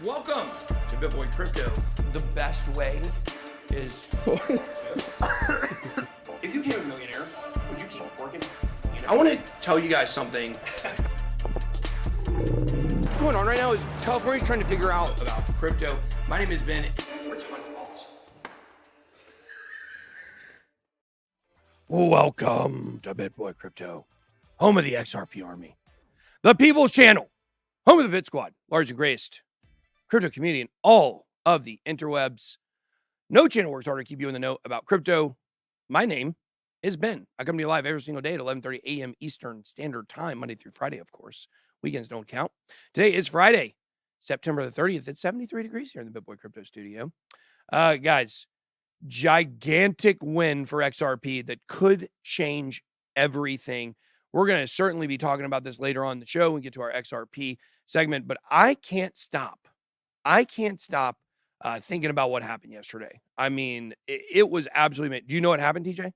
Welcome to BitBoy Crypto. The best way is... If you became a millionaire, would you keep working? You know? I want to tell you guys something. What's going on right now is California's trying to figure out about crypto. My name is Ben. We're tons of balls. Welcome to BitBoy Crypto, home of the XRP army, the People's Channel, home of the BitSquad, largest and greatest crypto community in all of the interwebs. No channel works harder to keep you in the know about crypto. My name is Ben. I come to you live every single day at 11:30 a.m. Eastern Standard Time, Monday through Friday, of course. Weekends don't count. Today is Friday, September the 30th. It's 73 degrees here in the BitBoy Crypto studio. Guys, gigantic win for XRP that could change everything. We're going to certainly be talking about this later on in the show when we get to our XRP segment, but I can't stop thinking about what happened yesterday. I mean, it was absolutely... Do you know what happened, TJ?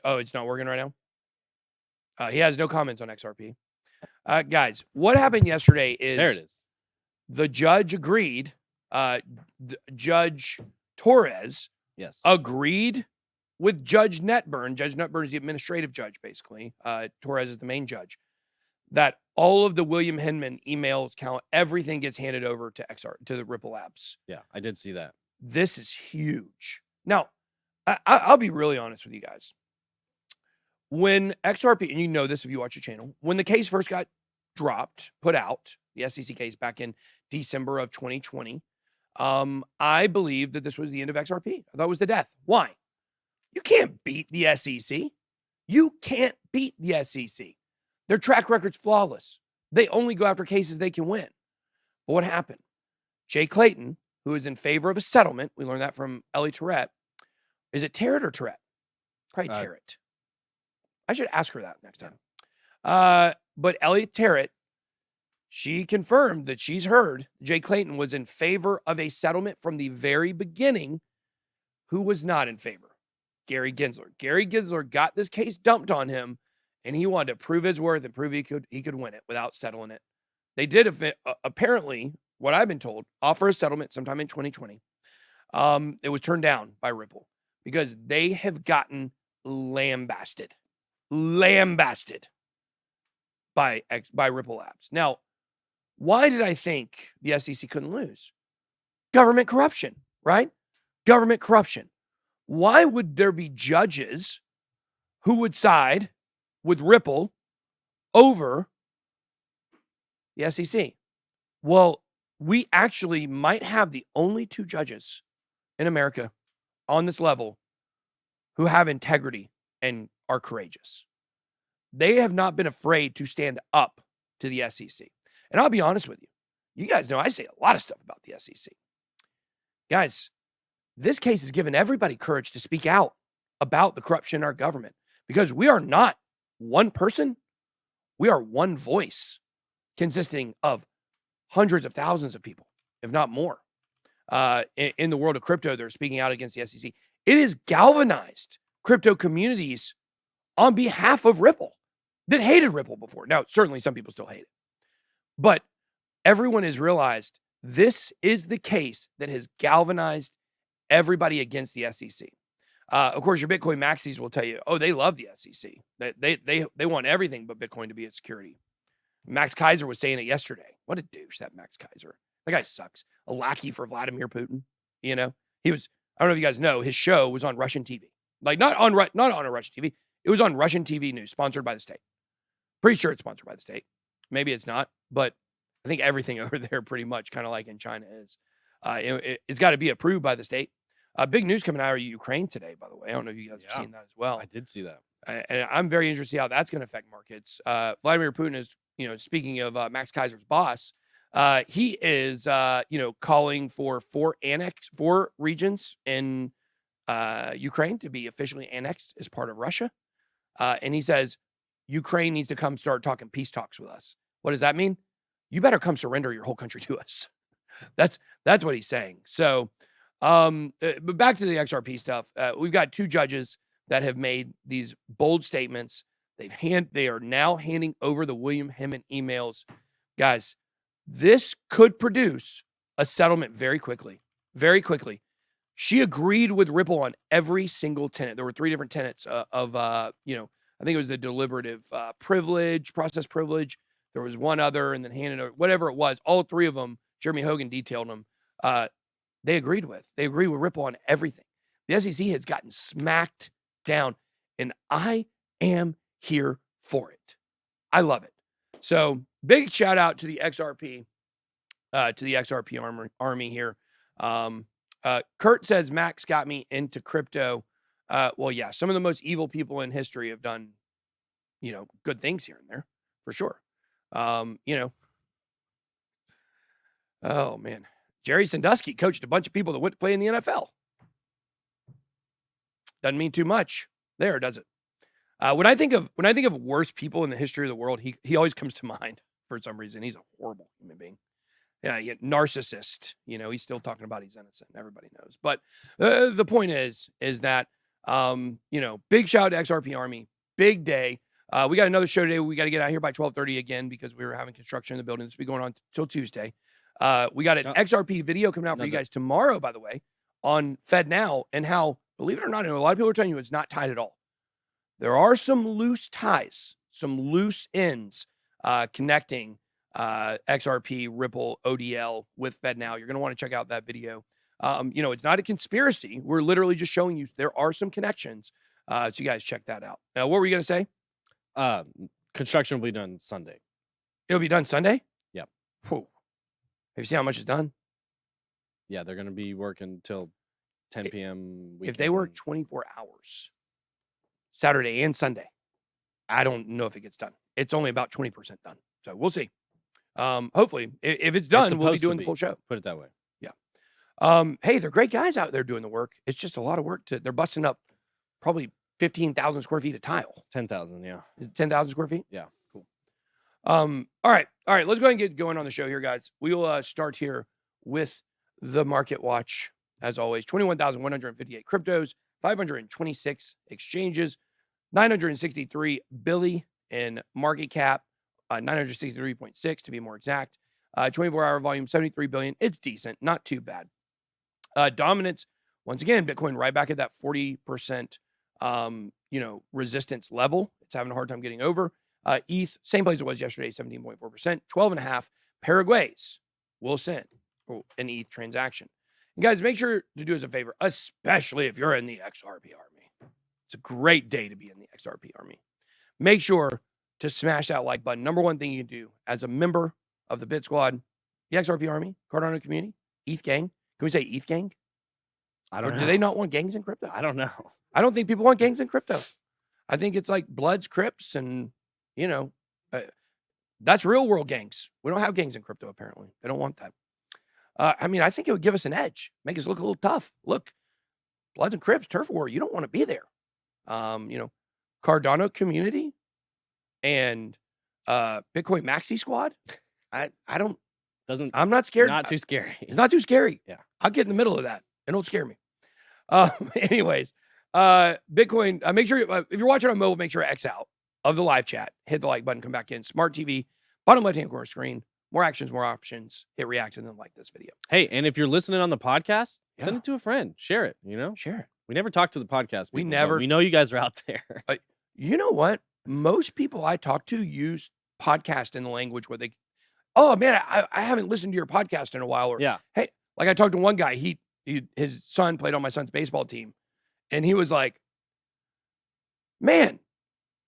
Oh, it's not working right now? He has no comments on XRP. Guys, what happened yesterday is... There it is. The judge agreed. Judge Torres agreed with Judge Netburn. Judge Netburn is the administrative judge, basically. Torres is the main judge. That all of the William Hinman emails count, everything gets handed over to the Ripple apps. Yeah, I did see that. This is huge. Now, I'll be really honest with you guys. When XRP, and you know this if you watch the channel, when the case first got put out, the SEC case back in December of 2020, I believed that this was the end of XRP. I thought it was the death. Why? You can't beat the SEC. You can't beat the SEC. Their track record's flawless. They only go after cases they can win. But what happened? Jay Clayton, who is in favor of a settlement, we learned that from Ellie Tourette. Is it Tarrant or Tourette? Probably Tarrant. I should ask her that next time. But Ellie Tarrant, she confirmed that she's heard Jay Clayton was in favor of a settlement from the very beginning. Who was not in favor? Gary Gensler. Gary Gensler got this case dumped on him, and he wanted to prove his worth and prove he could win it without settling it. They did, apparently, what I've been told, offer a settlement sometime in 2020. It was turned down by Ripple because they have gotten lambasted by Ripple apps. Now, why did I think the SEC couldn't lose? Government corruption, right? Government corruption. Why would there be judges who would side with Ripple over the SEC? Well, we actually might have the only two judges in America on this level who have integrity and are courageous. They have not been afraid to stand up to the SEC. And I'll be honest with you. You guys know I say a lot of stuff about the SEC. Guys, this case has given everybody courage to speak out about the corruption in our government because we are not one person. We are one voice consisting of hundreds of thousands of people, if not more, in the world of crypto. They're speaking out against the SEC. It has galvanized crypto communities on behalf of Ripple that hated Ripple before. Now, certainly some people still hate it, but everyone has realized this is the case that has galvanized everybody against the SEC. Of course, your Bitcoin maxis will tell you, oh, they love the SEC. They want everything but Bitcoin to be its security. Max Kaiser was saying it yesterday. What a douche, that Max Kaiser. That guy sucks. A lackey for Vladimir Putin. You know, I don't know if you guys know, his show was on Russian TV. Like not on a Russian TV. It was on Russian TV news, sponsored by the state. Pretty sure it's sponsored by the state. Maybe it's not, but I think everything over there pretty much kind of like in China is. It's got to be approved by the state. Big news coming out of Ukraine today, by the way. I don't know if you guys have seen that as well. I did see that. And I'm very interested to see how that's going to affect markets. Vladimir Putin is, speaking of Max Kaiser's boss, he is, calling for four regions in Ukraine to be officially annexed as part of Russia. And he says, Ukraine needs to come start talking peace talks with us. What does that mean? You better come surrender your whole country to us. That's what he's saying. So, but back to the XRP stuff. We've got two judges that have made these bold statements They are now handing over the William Hemmant emails. Guys, this could produce a settlement very quickly. Very quickly. She agreed with Ripple on every single tenet. There were 3 different tenets of I think it was the deliberative process privilege. There was one other, and then handed over, whatever it was. All 3 of them, Jeremy Hogan detailed them. They agreed with. They agreed with Ripple on everything. The SEC has gotten smacked down, and I am here for it. I love it. So big shout out to the XRP, army here. Kurt says Max got me into crypto. Well, yeah, some of the most evil people in history have done, good things here and there, for sure. Oh man, Jerry Sandusky coached a bunch of people that went to play in the NFL. Doesn't mean too much there, does it? When I think of worst people in the history of the world, he always comes to mind for some reason. He's a horrible human being. Yeah, narcissist. He's still talking about he's innocent. Everybody knows. But the point is that big shout out to XRP Army. Big day. We got another show today. We got to get out here by 12:30 again because we were having construction in the building. This will be going on till Tuesday. We got an XRP video coming out for you guys tomorrow, by the way, on Fed Now, and how, believe it or not, a lot of people are telling you it's not tied at all. There are some loose ties, some loose ends connecting XRP, Ripple, ODL with Fed Now. You're going to want to check out that video. It's not a conspiracy. We're literally just showing you there are some connections. So you guys check that out. What were you going to say? Construction will be done Sunday. It'll be done Sunday? Yep. Whew. Have you seen how much is done? Yeah, they're going to be working till 10 p.m. If they work 24 hours, Saturday and Sunday, I don't know if it gets done. It's only about 20% done. So we'll see. Hopefully, if it's done, we'll be doing the full show. Put it that way. Yeah. Hey, they're great guys out there doing the work. It's just a lot of work. They're busting up probably 15,000 square feet of tile. 10,000, yeah. 10,000 square feet? Yeah. Cool. All right. Let's go ahead and get going on the show here, guys. We'll start here with the market watch. As always, 21,158 cryptos, 526 exchanges, 963 billion in market cap, 963.6 to be more exact. 24-hour volume, 73 billion. It's decent, not too bad. Dominance, once again, Bitcoin right back at that 40%, resistance level. It's having a hard time getting over. ETH, same place it was yesterday, 17.4%, 12.5. Paraguay's will send an ETH transaction. And guys, make sure to do us a favor, especially if you're in the XRP army. It's a great day to be in the XRP army. Make sure to smash that like button. Number one thing you can do as a member of the BitSquad, the XRP army, Cardano community, ETH gang. Can we say ETH gang? I don't know. Do they not want gangs in crypto? I don't know. I don't think people want gangs in crypto. I think it's like Bloods, Crips, and, that's real world gangs. We don't have gangs in crypto, apparently. They don't want that. I think it would give us an edge, make us look a little tough. Look, Bloods and Crips, turf war, you don't want to be there. Cardano community and Bitcoin Maxi Squad. I'm not scared. Not too scary. It's not too scary. Yeah. I'll get in the middle of that. It don't scare me. Anyways, Bitcoin, make sure, if you're watching on mobile, make sure to X out of the live chat, hit the like button, come back in. Smart TV, bottom left-hand corner screen, more actions, more options, hit react, and then like this video. Hey, and if you're listening on the podcast, send it to a friend. Share it, Share it. We never talk to the podcast people, we know you guys are out there. You know what? Most people I talk to use podcast in the language where they, oh man, I haven't listened to your podcast in a while. Or, yeah. Hey, like I talked to one guy, his son played on my son's baseball team. And he was like, man,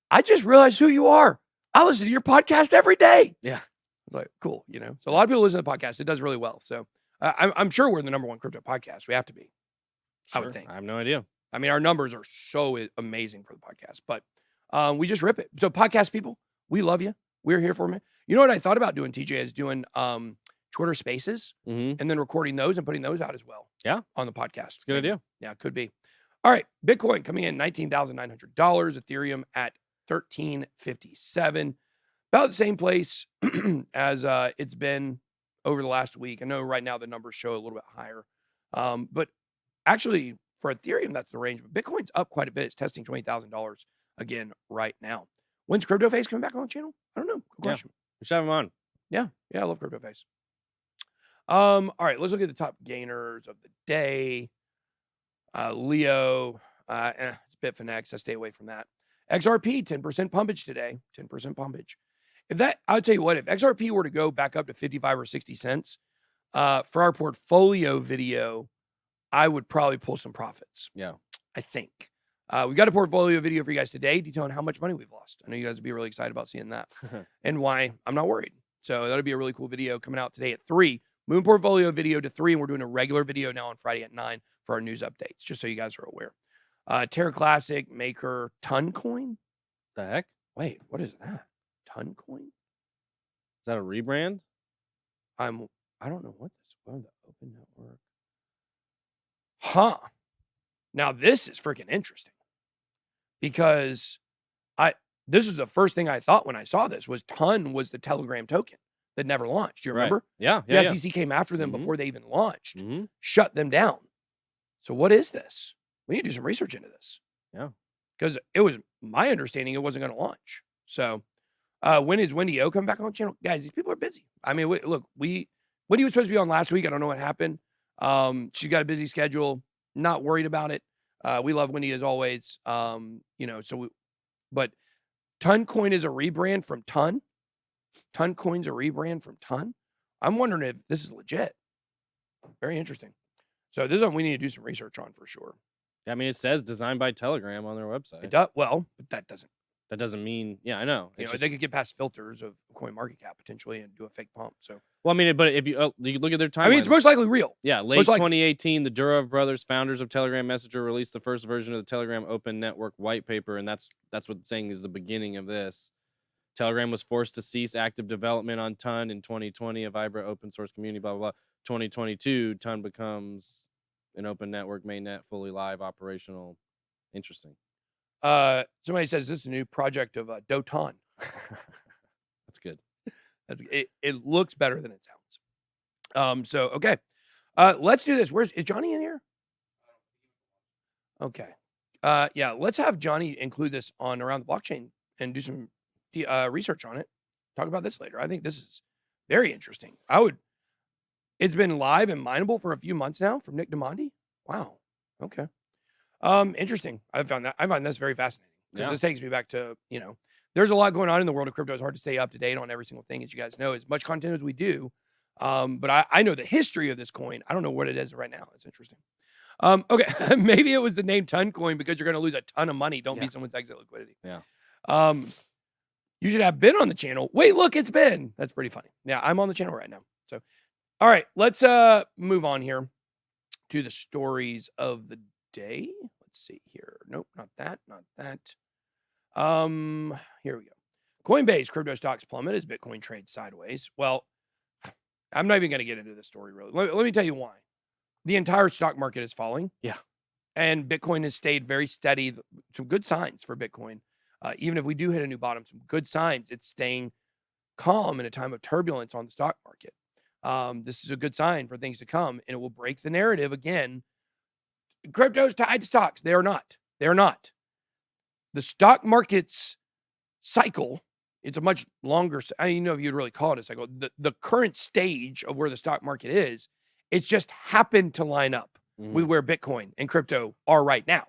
I just realized who you are. I listen to your podcast every day. Yeah. I was like, cool. So a lot of people listen to the podcast. It does really well. So I'm sure we're the number one crypto podcast. We have to be. Sure. I would think. I have no idea. Our numbers are so amazing for the podcast, but we just rip it. So podcast people, we love you. We're here for you. You know what I thought about doing, TJ, is doing Twitter Spaces and then recording those and putting those out as well. Yeah. On the podcast. It's a good idea. Yeah, it could be. All right. Bitcoin coming in $19,900. Ethereum at $13.57. About the same place as it's been over the last week. I know right now the numbers show a little bit higher. But actually, for Ethereum, that's the range. But Bitcoin's up quite a bit. It's testing $20,000 again right now. When's Crypto Face coming back on the channel? I don't know. Good question. We should have him on. Yeah, I love Crypto Face. All right, let's look at the top gainers of the day. Leo, it's Bitfinex. I stay away from that. XRP, 10% pumpage today. 10% pumpage. I'll tell you what, if XRP were to go back up to 55 or 60 cents, for our portfolio video, I would probably pull some profits. Yeah. I think. We got a portfolio video for you guys today detailing how much money we've lost. I know you guys would be really excited about seeing that and why I'm not worried. So that'll be a really cool video coming out today at 3. Moving portfolio video to 3, and we're doing a regular video now on Friday at 9 for our news updates, just so you guys are aware. Terra Classic, Maker, Ton Coin. The heck? Wait, what is that? Ton Coin? Is that a rebrand? I don't know what this was. The Open Network. Huh. Now this is freaking interesting because this is the first thing I thought when I saw this was Ton was the Telegram token that never launched. Do you remember? Right. Yeah. The SEC came after them before they even launched, shut them down. So what is this? We need to do some research into this. Yeah. Because it was my understanding it wasn't going to launch. So when is Wendy O coming back on the channel? Guys, these people are busy. I mean, look, Wendy was supposed to be on last week. I don't know what happened. She's got a busy schedule. Not worried about it. We love Wendy as always. But Ton Coin is a rebrand from Ton. Ton Coin's a rebrand from Ton. I'm wondering if this is legit. Very interesting. So this is something we need to do some research on for sure. I mean, it says designed by Telegram on their website. It does. Well, but that doesn't mean, yeah, I know. You know, they could get past filters of CoinMarketCap potentially and do a fake pump. So, well, I mean, but if you look at their timeline, I mean, it's most likely real. Yeah, late 2018, the Durov brothers, founders of Telegram Messenger, released the first version of the Telegram Open Network white paper, and that's what it's saying is the beginning of this. Telegram was forced to cease active development on Ton in 2020, a vibrant open source community, blah, blah, blah. 2022, Ton becomes an open network, mainnet, fully live, operational. Interesting. Somebody says this is a new project of Doton. That's good. It looks better than it sounds. So okay. Let's do this. Is Johnny in here? Okay. Yeah, let's have Johnny include this on Around the Blockchain and do some research on it. Talk about this later. I think this is very interesting. It's been live and mineable for a few months now from Nick DeMondi. Wow. Okay. Interesting. I find this very fascinating because this takes me back to, there's a lot going on in the world of crypto. It's hard to stay up to date on every single thing, as you guys know, as much content as we do. But I know the history of this coin. I don't know what it is right now. It's interesting. Okay. Maybe it was the name Ton Coin because you're going to lose a ton of money. Don't be someone's exit liquidity. Yeah. You should have Ben on the channel. Wait, look, it's Ben. That's pretty funny. Yeah, I'm on the channel right now. So, all right, let's move on here to the stories of the day. Let's see here. Nope, not that. Here we go. Coinbase crypto stocks plummet as Bitcoin trades sideways. Well, I'm not even going to get into this story really. Let me tell you why. The entire stock market is falling. Yeah. And Bitcoin has stayed very steady. Some good signs for Bitcoin. Even if we do hit a new bottom, some good signs. It's staying calm in a time of turbulence on the stock market. This is a good sign for things to come, and it will break the narrative again. Crypto is tied to stocks. They are not. They are not. The stock market's cycle, it's a much longer, I don't know if you'd really call it a cycle. The current stage of where the stock market is, it's just happened to line up with where Bitcoin and crypto are right now.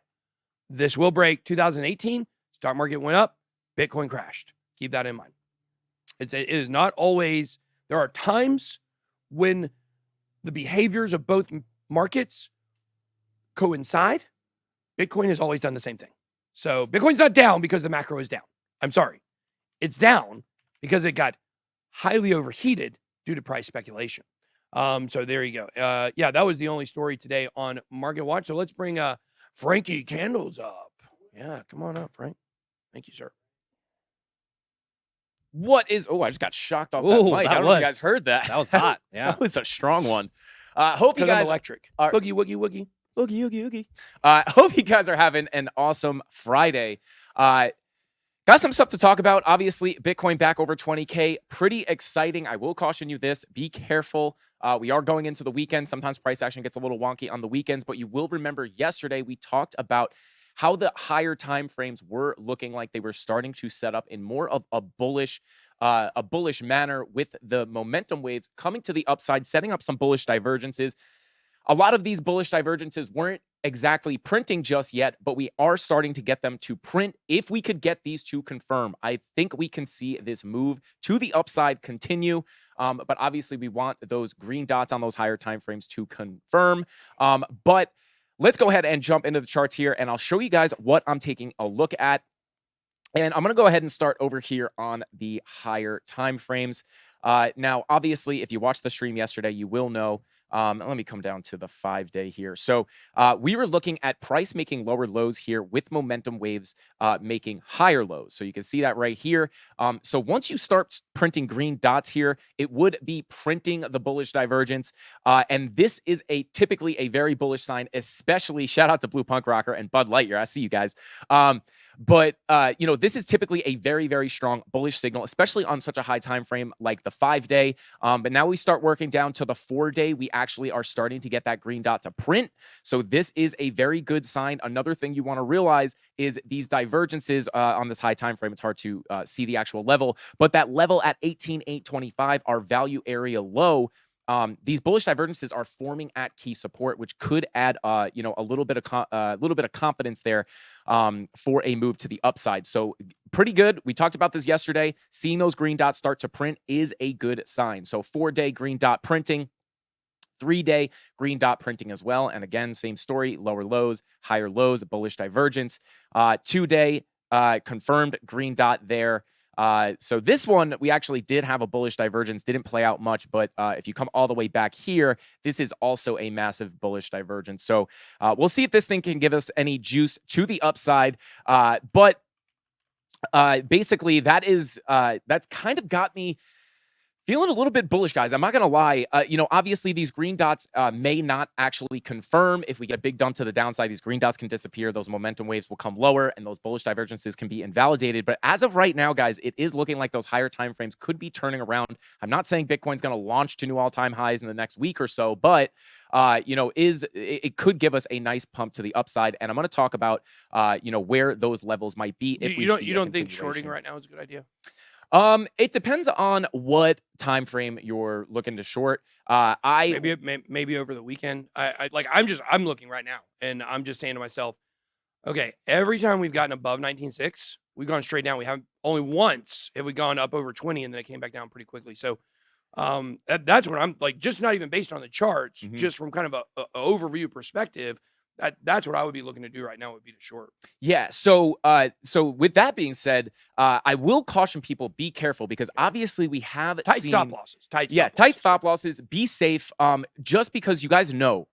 This will break 2018. Stock market went up, Bitcoin crashed. Keep that in mind. It is not always, there are times when the behaviors of both markets coincide. Bitcoin has always done the same thing. So Bitcoin's not down because the macro is down. I'm sorry. It's down because it got highly overheated due to price speculation. So there you go. Yeah, that was the only story today on Market Watch. So let's bring Frankie Candles up. Yeah, come on up, Frank. Thank you, sir. What is... Oh, I just got shocked off that mic. I don't know if you guys heard that. That was hot. Yeah. That was a strong one. Hope you guys... I'm electric. Boogie, woogie, woogie. Oogie, oogie, oogie. Hope you guys are having an awesome Friday. Got some stuff to talk about. Obviously, Bitcoin back over 20K. Pretty exciting. I will caution you this. Be careful. We are going into the weekend. Sometimes price action gets a little wonky on the weekends, but you will remember yesterday we talked about how the higher time frames were looking like they were starting to set up in more of a bullish manner, with the momentum waves coming to the upside, setting up some bullish divergences. A lot of these bullish divergences weren't exactly printing just yet, but we are starting to get them to print. If we could get these to confirm, I think we can see this move to the upside continue. But obviously, we want those green dots on those higher time frames to confirm. But let's go ahead and jump into the charts here, and I'll show you guys what I'm taking a look at. And I'm going to go ahead and start over here on the higher time frames. Now, obviously, if you watched the stream yesterday, you will know. Let me come down to the 5-day here. So we were looking at price making lower lows here with momentum waves making higher lows. So you can see that right here. So once you start printing green dots here, it would be printing the bullish divergence. And this is typically a very bullish sign, especially shout out to Blue Punk Rocker and Bud Lightyear. I see you guys. But this is typically a very, very strong bullish signal, especially on such a high time frame like the 5-day. But now we start working down to the 4-day. We actually are starting to get that green dot to print. So this is a very good sign. Another thing you want to realize is these divergences on this high time frame. It's hard to see the actual level, but that level at 18,825, our value area low. These bullish divergences are forming at key support, which could add, a little bit of confidence there for a move to the upside. So pretty good. We talked about this yesterday. Seeing those green dots start to print is a good sign. So 4-day green dot printing. 3-day green dot printing as well. And again, same story, lower lows, higher lows, bullish divergence. 2-day confirmed green dot there. So this one, we actually did have a bullish divergence, didn't play out much, but if you come all the way back here, this is also a massive bullish divergence. So we'll see if this thing can give us any juice to the upside. But basically, that's kind of got me feeling a little bit bullish, guys. I'm not going to lie. Obviously, these green dots may not actually confirm. If we get a big dump to the downside, these green dots can disappear. Those momentum waves will come lower, and those bullish divergences can be invalidated. But as of right now, guys, it is looking like those higher time frames could be turning around. I'm not saying Bitcoin's going to launch to new all-time highs in the next week or so, but it could give us a nice pump to the upside. And I'm going to talk about where those levels might be if you don't think shorting right now is a good idea? It depends on what time frame you're looking to short. Maybe over the weekend. I'm looking right now, and I'm just saying to myself, okay, every time we've gotten above 19.6, we've gone straight down. We haven't only once have we gone up over 20, and then it came back down pretty quickly. So that's what I'm like, just not even based on the charts, just from kind of a overview perspective. That's what I would be looking to do right now, would be to short. Yeah. So with that being said, I will caution people, be careful, because obviously we have tight stop losses. Tight stop losses. Be safe. Just because you guys know,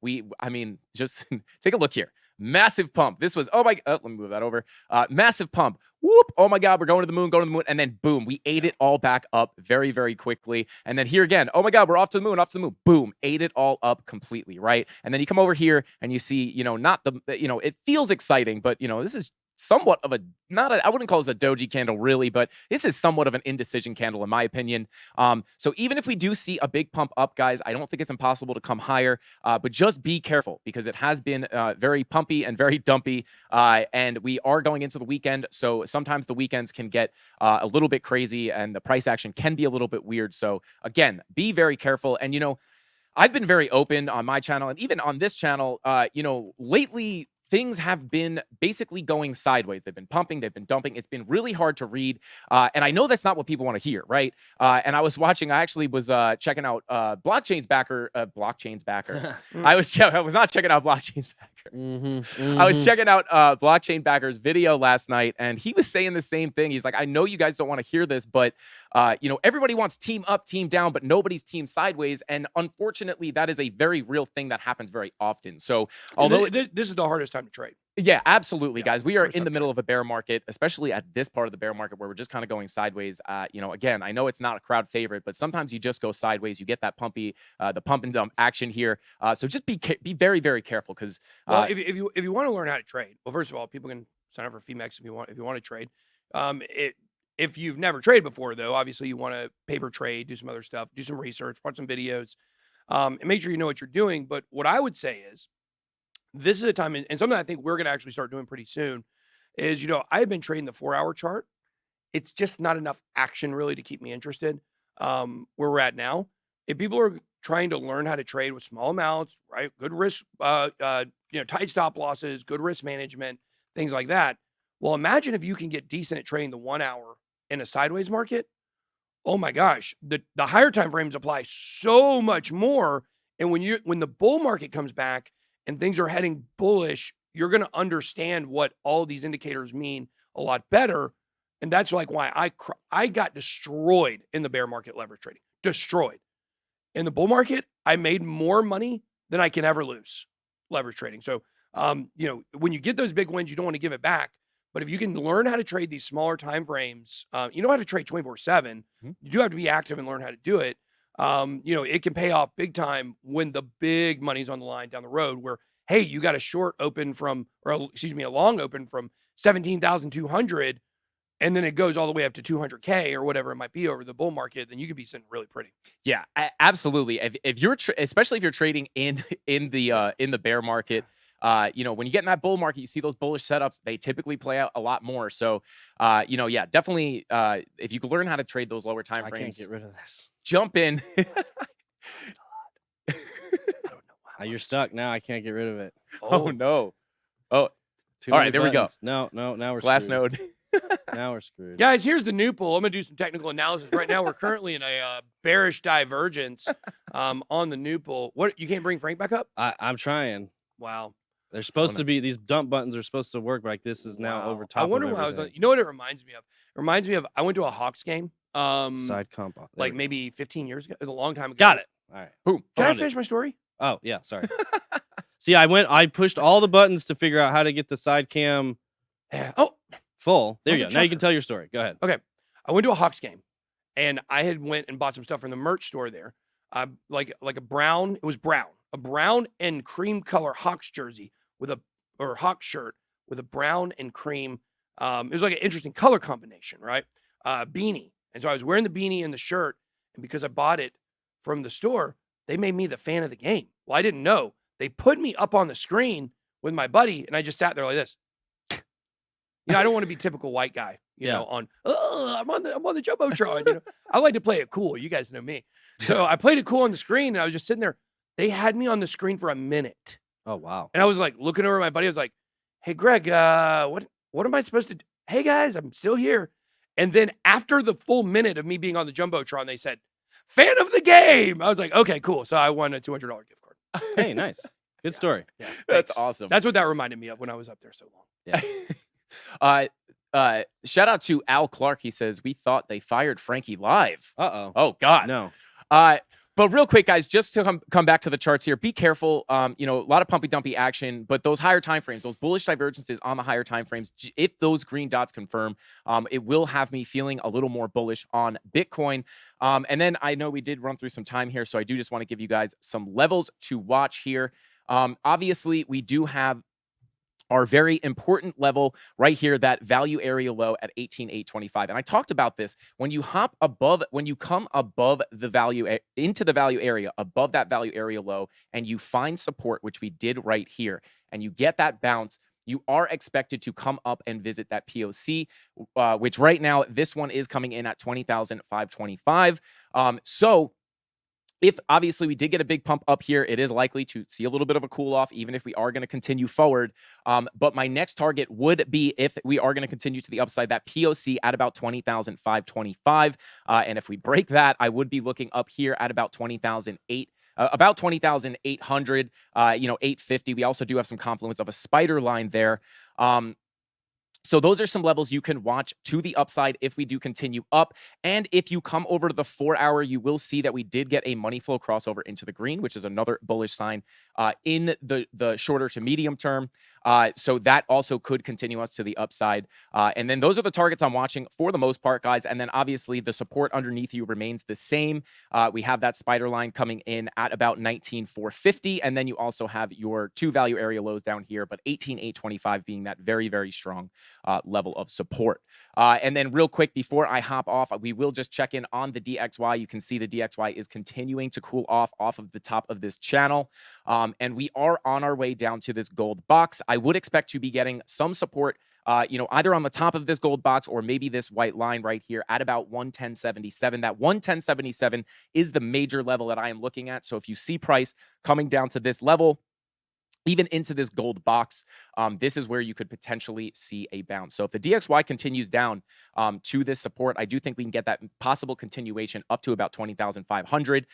just take a look here. Massive pump. This was, let me move that over. Massive pump. Whoop. Oh my God, we're going to the moon. And then boom, we ate it all back up very, very quickly. And then here again, oh my God, we're off to the moon. Boom, ate it all up completely, right? And then you come over here and you see, it feels exciting, but this is somewhat of I wouldn't call this a doji candle really, but this is somewhat of an indecision candle in my opinion. So even if we do see a big pump up, guys, I don't think it's impossible to come higher, but just be careful, because it has been very pumpy and very dumpy, and we are going into the weekend. So sometimes the weekends can get a little bit crazy and the price action can be a little bit weird. So again, be very careful. And, I've been very open on my channel and even on this channel, lately, things have been basically going sideways. They've been pumping, they've been dumping. It's been really hard to read. And I know that's not what people want to hear, right? And I actually was checking out Blockchain's backer. I was not checking out Blockchain's backer. I was checking out Blockchain Backer's video last night, and he was saying the same thing. He's like, I know you guys don't want to hear this, but everybody wants team up, team down, but nobody's team sideways. And unfortunately, that is a very real thing that happens very often. So although this is the hardest time to trade. Yeah, absolutely, guys. We are in the middle of a bear market, especially at this part of the bear market where we're just kind of going sideways. Again, I know it's not a crowd favorite, but sometimes you just go sideways. You get that the pump and dump action here. So just be very, very careful, because if you want to learn how to trade, well, first of all, people can sign up for FeeMex if you want to trade. If you've never traded before, though, obviously you want to paper trade, do some other stuff, do some research, watch some videos, and make sure you know what you're doing. But what I would say is, this is a time, and something I think we're going to actually start doing pretty soon is, I've been trading the 4-hour chart. It's just not enough action really to keep me interested where we're at now. If people are trying to learn how to trade with small amounts, right? Good risk, tight stop losses, good risk management, things like that. Well, imagine if you can get decent at trading the 1 hour in a sideways market. Oh my gosh, the higher time frames apply so much more. And when the bull market comes back and things are heading bullish, you're going to understand what all these indicators mean a lot better. And that's like why I got destroyed in the bear market leverage trading. Destroyed. In the bull market, I made more money than I can ever lose leverage trading. So, when you get those big wins, you don't want to give it back. But if you can learn how to trade these smaller time frames, you don't have to trade 24/7. You do have to be active and learn how to do it. It can pay off big time when the big money's on the line down the road where, hey, you got a short open a long open from 17,200, and then it goes all the way up to 200K or whatever it might be over the bull market, then you could be sitting really pretty. Yeah, absolutely. If you're especially if you're trading in the bear market, when you get in that bull market, you see those bullish setups. They typically play out a lot more. So, definitely, if you can learn how to trade those lower time I frames, can't get rid of this. jump in. I don't know why. You're stuck now. I can't get rid of it. Oh no. Oh, Too all many right, there we go. buttons. No, now we're Glass screwed. node. Now we're screwed. Guys, here's the new pool. I'm going to do some technical analysis. Right now, we're currently in a bearish divergence on the new pool. What, you can't bring Frank back up? I'm trying. Wow. They're supposed to be, these dump buttons are supposed to work, but like this is now Wow. over top I wonder of why I was everything. you know what it reminds me of? It reminds me of, I went to a Hawks game Side comp. like maybe 15 years ago, a long time ago. Got it. All right. Boom. Can I Found it. finish my story? Oh, yeah, sorry. See, I pushed all the buttons to figure out how to get the side cam Yeah. Oh, full. There you Mother go. Now you can trucker. tell your story. Go ahead. okay. I went to a Hawks game and I had went and bought some stuff from the merch store there. Like a brown, it was brown, a brown and cream color Hawks jersey or Hawks shirt with a brown and cream. It was like an interesting color combination, right? Beanie. And so I was wearing the beanie and the shirt. And because I bought it from the store, they made me the fan of the game. Well, I didn't know. They put me up on the screen with my buddy, and I just sat there like this. I don't want to be typical white guy, I'm on the Jumbotron. I like to play it cool. You guys know me. So I played it cool on the screen, and I was just sitting there. They had me on the screen for a minute. Oh, wow. And I was like looking over at my buddy. I was like, hey, Greg, what am I supposed to do? Hey, guys, I'm still here. And then after the full minute of me being on the Jumbotron, they said, fan of the game. I was like, okay, cool. So I won a $200 gift card. Hey, nice. Good story. Yeah, That's thanks. awesome. That's what that reminded me of when I was up there so long. Yeah. Shout out to Al Clark. He says, we thought they fired Frankie live. Uh-oh. Oh, God. No. But real quick, guys, just to come back to the charts here, be careful. A lot of pumpy dumpy action, but those higher time frames, those bullish divergences on the higher time frames, if those green dots confirm, it will have me feeling a little more bullish on Bitcoin. And then I know we did run through some time here, so I do just want to give you guys some levels to watch here. Obviously, we do have our very important level right here, that value area low at 18,825. And I talked about this. When you come above the value, into the value area, above that value area low, and you find support, which we did right here, and you get that bounce, you are expected to come up and visit that POC, which right now, this one is coming in at 20,525. So if obviously we did get a big pump up here, it is likely to see a little bit of a cool off, even if we are going to continue forward. But my next target would be, if we are going to continue to the upside, that POC at about 20,525. And if we break that, I would be looking up here at about 20,008. About 20,800, 850. We also do have some confluence of a spider line there. So those are some levels you can watch to the upside if we do continue up. And if you come over to the 4-hour, you will see that we did get a money flow crossover into the green, which is another bullish sign in the shorter to medium term. So that also could continue us to the upside. And then those are the targets I'm watching for the most part, guys. And then obviously the support underneath you remains the same. We have that spider line coming in at about 19,450. And then you also have your two value area lows down here, but 18,825 being that very, very strong level of support. And then real quick, before I hop off, we will just check in on the DXY. You can see the DXY is continuing to cool off of the top of this channel. And we are on our way down to this gold box. I would expect to be getting some support, either on the top of this gold box or maybe this white line right here at about 110.77. That 110.77 is the major level that I am looking at. So if you see price coming down to this level, even into this gold box, this is where you could potentially see a bounce. So if the DXY continues down to this support, I do think we can get that possible continuation up to about 20,500.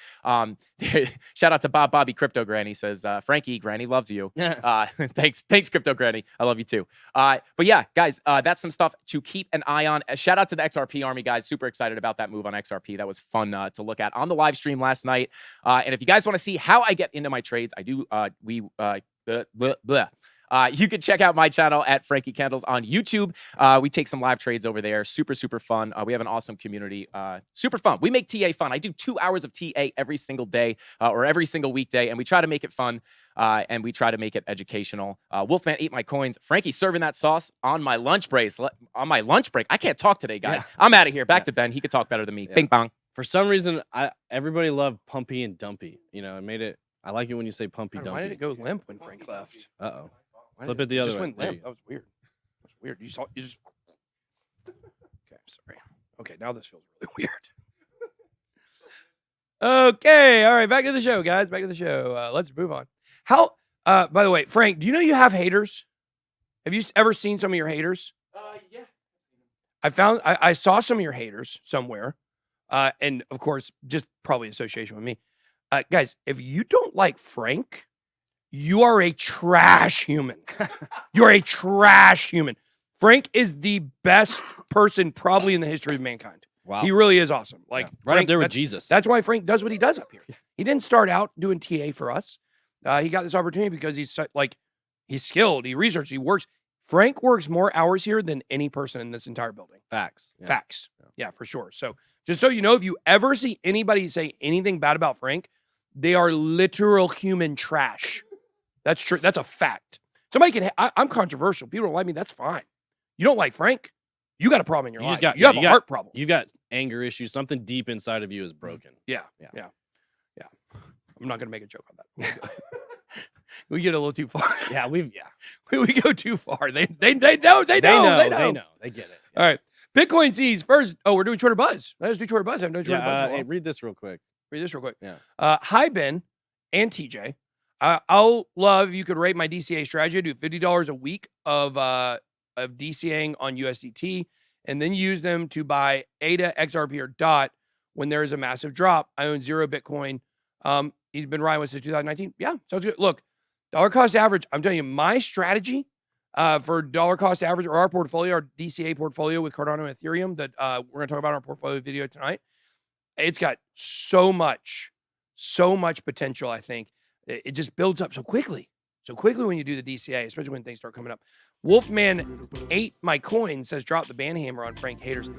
Shout out to Bobby Crypto Granny says, Frankie, Granny loves you. Thanks, Crypto Granny. I love you too. But yeah, guys, that's some stuff to keep an eye on. Shout out to the XRP army, guys. Super excited about that move on XRP. That was fun to look at on the live stream last night. And if you guys want to see how I get into my trades, I do. You can check out my channel at Frankie Candles on YouTube. We take some live trades over there. Super fun. We have an awesome community. Super fun. We make TA fun. I do 2 hours of TA every single day or every single weekday, and we try to make it fun and we try to make it educational. Wolfman ate my coins. Frankie serving that sauce on my lunch break. I can't talk today, guys. Yeah. I'm out of here. Back to Ben. He could talk better than me. Yeah. Bing bong. For some reason, everybody loved Pumpy and Dumpy. It made it. I like it when you say Pumpy Dumpy. Why did it go limp when Frank left? Uh-oh. Flip it the other way. Went limp. That was weird. That was weird. You just. Okay, sorry. Okay, now this feels really weird. Okay, all right. Back to the show, guys. Back to the show. Let's move on. By the way, Frank, do you know you have haters? Have you ever seen some of your haters? Yeah. I saw some of your haters somewhere, and of course, just probably association with me. Guys, if you don't like Frank, you are a trash human. You're a trash human. Frank is the best person probably in the history of mankind. Wow. He really is awesome. Like right Frank, up there with Jesus. That's why Frank does what he does up here. He didn't start out doing TA for us. He got this opportunity because he's skilled, he researched, he works. Frank works more hours here than any person in this entire building. Facts. Yeah. Facts. Yeah, for sure. So just so you know, if you ever see anybody say anything bad about Frank, they are literal human trash. That's true. That's a fact. Somebody can. I'm controversial. People don't like me. That's fine. You don't like Frank. You got a problem in your life. You have a heart problem. You got anger issues. Something deep inside of you is broken. Yeah. I'm not gonna make a joke on that. We get a little too far. We go too far. They know. They get it. Yeah. All right. Bitcoin sees first. Oh, we're doing Twitter Buzz. Let's do Twitter Buzz. I haven't done Twitter Buzz. Hey, read this real quick. Yeah. Hi, Ben and TJ. I'll love if you could rate my DCA strategy. I do $50 a week of DCAing on USDT and then use them to buy ADA, XRP, or DOT when there is a massive drop. I own 0 Bitcoin. He's been riding with since 2019. Yeah, sounds good. Look, dollar cost average. I'm telling you, my strategy for dollar cost average or our portfolio, our DCA portfolio with Cardano and Ethereum that we're going to talk about in our portfolio video tonight. It's got so much potential, I think. It just builds up so quickly when you do the DCA, especially when things start coming up. Wolfman ate my coin, says drop the ban hammer on Frank haters.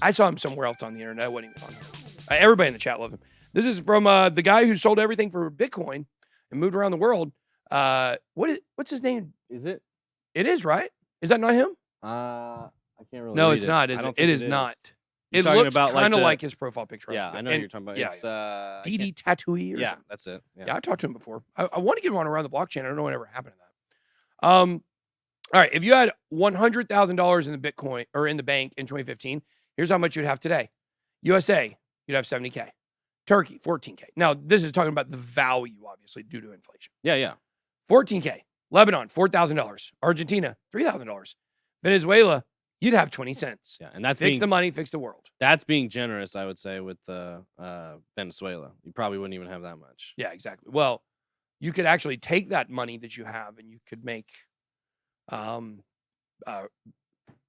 I saw him somewhere else on the internet. I wasn't even on there. Everybody in the chat loved him. This is from the guy who sold everything for Bitcoin and moved around the world. What's his name? Is it? It is, right? Is that not him? I can't really. No, it's not. It is not. It looks kind of like his profile picture. Yeah, I know what you're talking about. It's DD Tattooey or something. That's it. Yeah, I talked to him before. I want to get him on around the blockchain. I don't know what ever happened to that. All right, if you had $100,000 in the Bitcoin or in the bank in 2015, here's how much you'd have today. USA, you'd have 70K. Turkey, 14K. Now, this is talking about the value, obviously, due to inflation. Yeah. 14K. Lebanon, $4,000. Argentina, $3,000. Venezuela, you'd have 20 cents. Yeah, and that's fix the money, fix the world. That's being generous, I would say, with Venezuela. You probably wouldn't even have that much. Yeah, exactly. Well, you could actually take that money that you have and you could make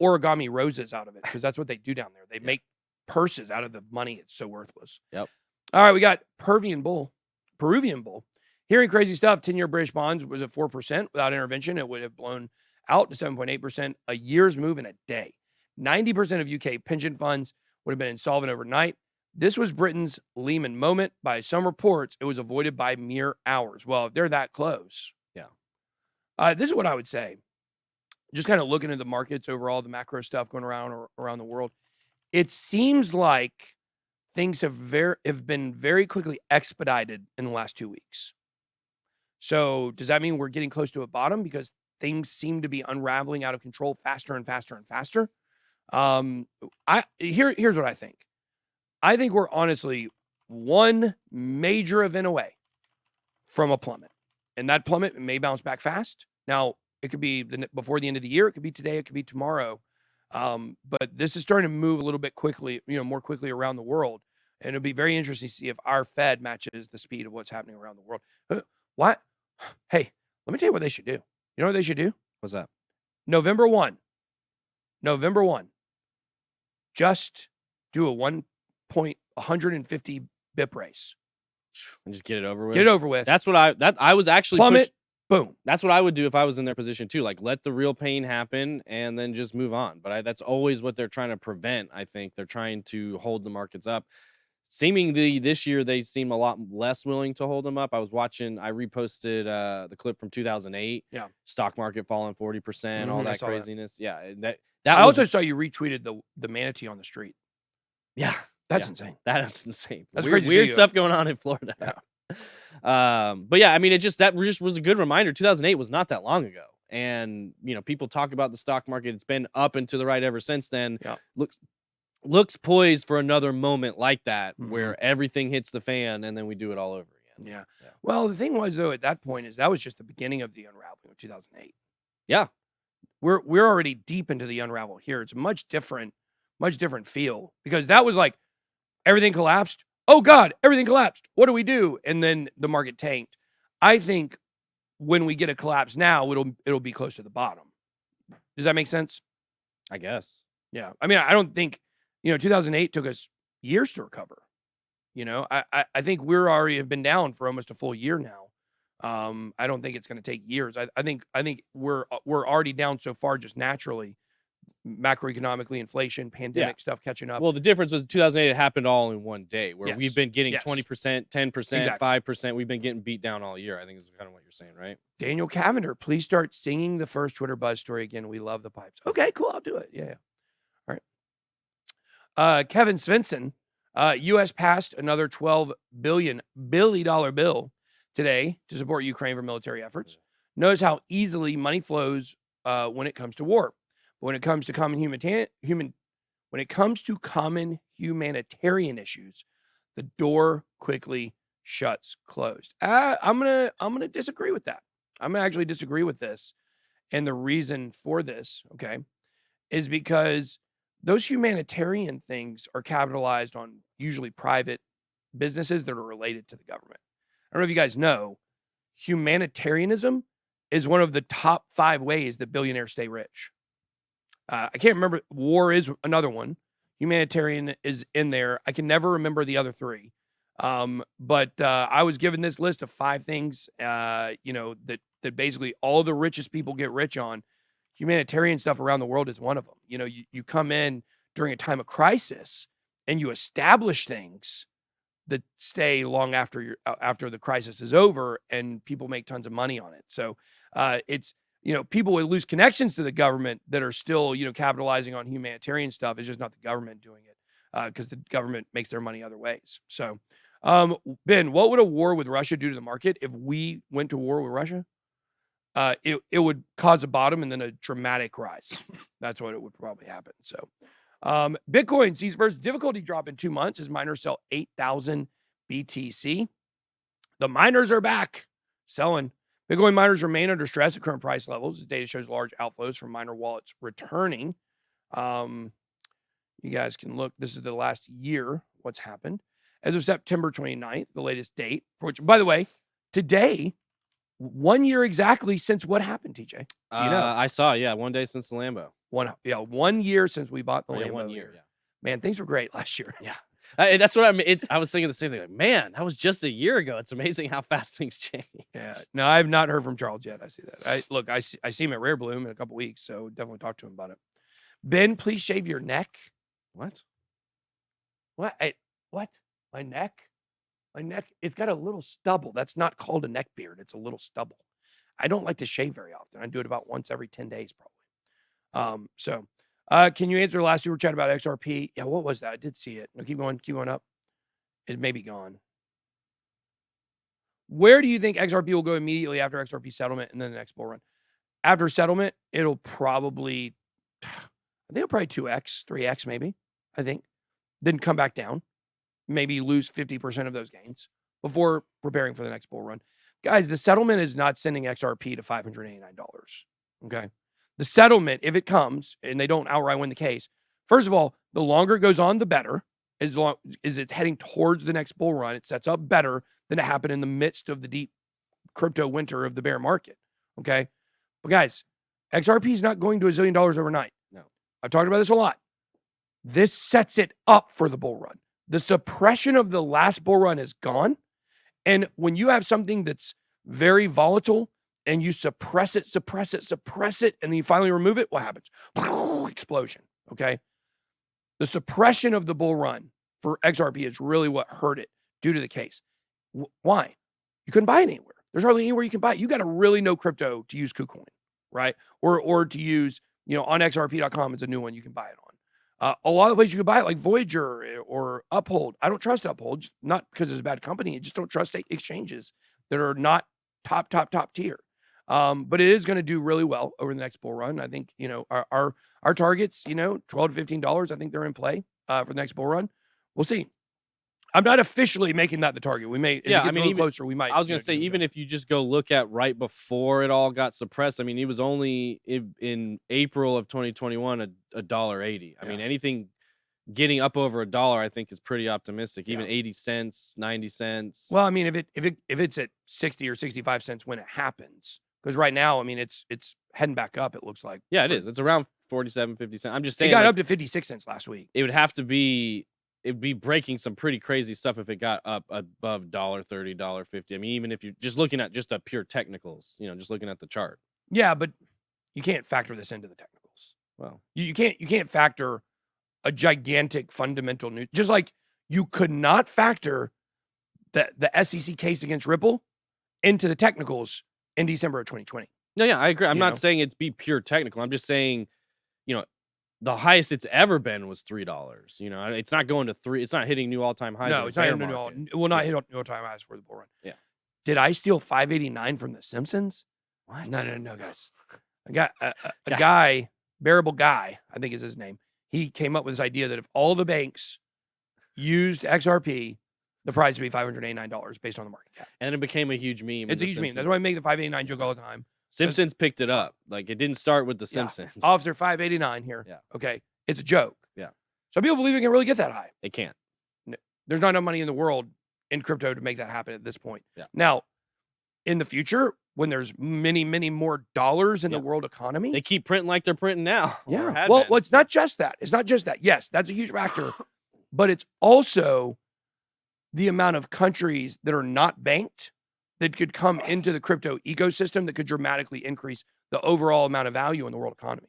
origami roses out of it, because that's what they do down there. They make purses out of the money. It's so worthless. Yep. All right, we got Peruvian bull. Hearing crazy stuff. 10-year British bonds was at 4%. Without intervention, it would have blown out to 7.8%. A year's move in a day. 90% of UK pension funds would have been insolvent overnight. This was Britain's Lehman moment. By some reports, it was avoided by mere hours. Well, if they're that close. Yeah. This is what I would say. just kind of looking at the markets overall, the macro stuff going around the world, it seems like things have been very quickly expedited in the last 2 weeks. So does that mean we're getting close to a bottom because things seem to be unraveling out of control faster and faster and faster? Here's what I think. I think we're honestly one major event away from a plummet, and that plummet may bounce back fast. Now, it could be before the end of the year. It could be today. It could be tomorrow. But this is starting to move a little bit quickly, more quickly around the world. And it'll be very interesting to see if our Fed matches the speed of what's happening around the world. What? Hey, let me tell you what they should do. You know what they should do? What's that? November 1. Just do a 150 BIP race. And just get it over with. Get it over with. That's what I was actually plummet. Boom. That's what I would do if I was in their position too. Like, let the real pain happen and then just move on. But that's always what they're trying to prevent. I think they're trying to hold the markets up. Seemingly this year they seem a lot less willing to hold them up. I reposted the clip from 2008. Yeah. Stock market falling 40%, all that craziness. That. Yeah. That I also saw you retweeted the manatee on the street. Yeah. That's insane. That is insane. That's weird stuff going on in Florida. Yeah. But yeah, I mean, that just was a good reminder. 2008 was not that long ago. And, people talk about the stock market. It's been up and to the right ever since then. Yeah. Looks poised for another moment like that where everything hits the fan and then we do it all over again. Yeah. Well, the thing was, though, at that point is that was just the beginning of the unraveling of 2008. Yeah. We're already deep into the unravel here. It's a much different feel because that was like everything collapsed. Oh God, everything collapsed. What do we do? And then the market tanked. I think when we get a collapse now, it'll be close to the bottom. Does that make sense? I guess. Yeah. I mean, I don't think 2008 took us years to recover. I think we're already have been down for almost a full year now. I don't think it's going to take years. I think we're already down so far just naturally, macroeconomically, inflation, pandemic stuff catching up. Well, the difference was 2008 it happened all in one day, where Yes. we've been getting Yes. 20%, 10%, Exactly. 5%. We've been getting beat down all year. I think is kind of what you're saying, right? Daniel Cavender, please start singing the first Twitter buzz story again. We love the pipes. Okay, cool. I'll do it. Yeah. All right. Kevin Svensson, U.S. passed another $12 billion bill today to support Ukraine for military efforts. Knows how easily money flows when it comes to war. But when it comes to common humanitarian issues, the door quickly shuts closed. I'm gonna disagree with that. I'm gonna actually disagree with this, and the reason for this, okay, is because those humanitarian things are capitalized on usually private businesses that are related to the government. I don't know if you guys know, humanitarianism is one of the top 5 ways that billionaires stay rich. I can't remember. War is another one. Humanitarian is in there. I can never remember the other 3. But I was given this list of 5 things, that basically all the richest people get rich on. Humanitarian stuff around the world is one of them. You come in during a time of crisis and you establish things that stay long after the crisis is over, and people make tons of money on it. So it's people with loose connections to the government that are still capitalizing on humanitarian stuff. It's just not the government doing it because the government makes their money other ways. So Ben, what would a war with Russia do to the market if we went to war with Russia? It would cause a bottom and then a dramatic rise. That's what it would probably happen. So Bitcoin sees first difficulty drop in 2 months as miners sell 8,000 BTC. The miners are back selling. Bitcoin miners remain under stress at current price levels. This data shows large outflows from miner wallets returning. You guys can look. This is the last year, what's happened. As of September 29th, the latest date, for which, by the way, today, 1 year exactly since what happened, TJ? I saw, 1 day since the Lambo. 1 year since we bought the Lambo. 1 year, yeah. Man, things were great last year. Yeah. That's what I mean. I was thinking the same thing. Like, man, that was just a year ago. It's amazing how fast things change. Yeah. No, I have not heard from Charles yet. I see that. I see him at Rare Bloom in a couple weeks, so definitely talk to him about it. Ben, please shave your neck. What? What? What? My neck? My neck, it's got a little stubble. That's not called a neck beard. It's a little stubble. I don't like to shave very often. I do it about once every 10 days, probably. Can you answer the last super chat about XRP? Yeah, what was that? I did see it. No, keep going up. It may be gone. Where do you think XRP will go immediately after XRP settlement and then the next bull run? After settlement, it'll probably, I think it'll probably 2x, 3x maybe, I think. Then come back down, maybe lose 50% of those gains before preparing for the next bull run. Guys, the settlement is not sending XRP to $589, okay? The settlement, if it comes and they don't outright win the case, first of all, the longer it goes on, the better. As long as it's heading towards the next bull run, it sets up better than it happened in the midst of the deep crypto winter of the bear market, okay? But guys, XRP is not going to $1 zillion overnight. No. I've talked about this a lot. This sets it up for the bull run. The suppression of the last bull run is gone. And when you have something that's very volatile and you suppress it, and then you finally remove it, what happens? Explosion, okay? The suppression of the bull run for XRP is really what hurt it due to the case. Why? You couldn't buy it anywhere. There's hardly anywhere you can buy it. You got to really know crypto to use KuCoin, right? Or to use, on XRP.com, it's a new one you can buy it on. A lot of places you can buy it, like Voyager or Uphold. I don't trust Uphold, not because it's a bad company. I just don't trust exchanges that are not top tier. But it is going to do really well over the next bull run. I think, our targets, $12 to $15, I think they're in play for the next bull run. We'll see. I'm not officially making that the target. We may, as it gets a little closer, we might. I was going to say, even if you just go look at right before it all got suppressed, I mean, it was only in April of 2021, $1.80. I mean, anything getting up over $1, I think, is pretty optimistic. Even 80 cents, 90 cents. Well, I mean, if it's at 60 or 65 cents when it happens, because right now, I mean, it's heading back up, it looks like. Yeah, it is. It's around 47, 50 cents. I'm just saying. It got up to 56 cents last week. It would have to be. It'd be breaking some pretty crazy stuff if it got up above $1.30, $1.50. I mean, even if you're just looking at just the pure technicals, just looking at the chart. Yeah, but you can't factor this into the technicals. Well, you can't factor a gigantic fundamental news. Just like you could not factor the SEC case against Ripple into the technicals in December of 2020. No, yeah, I agree. I'm not saying it's be pure technical. I'm just saying, the highest it's ever been was $3. It's not going to 3. It's not hitting new all-time highs. No, it's not hitting it will not hit new all-time highs for the bull run. Yeah. Did I steal 589 from The Simpsons? What? No, guys. I got a guy, Bearable Guy, I think is his name. He came up with this idea that if all the banks used XRP, the price would be $589 based on the market cap. And it became a huge meme. It's a huge meme. That's why I make the 589 joke all the time. Simpsons picked it up. Like, it didn't start with The Simpsons. Officer 589 here. Yeah. Okay. It's a joke. Yeah. Some people believe it can really get that high. It can't. No, there's not enough money in the world in crypto to make that happen at this point. Yeah. Now, in the future, when there's many, many more dollars in the world economy. They keep printing like they're printing now. Yeah. Well, it's not just that. It's not just that. Yes, that's a huge factor. But it's also the amount of countries that are not banked that could come into the crypto ecosystem that could dramatically increase the overall amount of value in the world economy.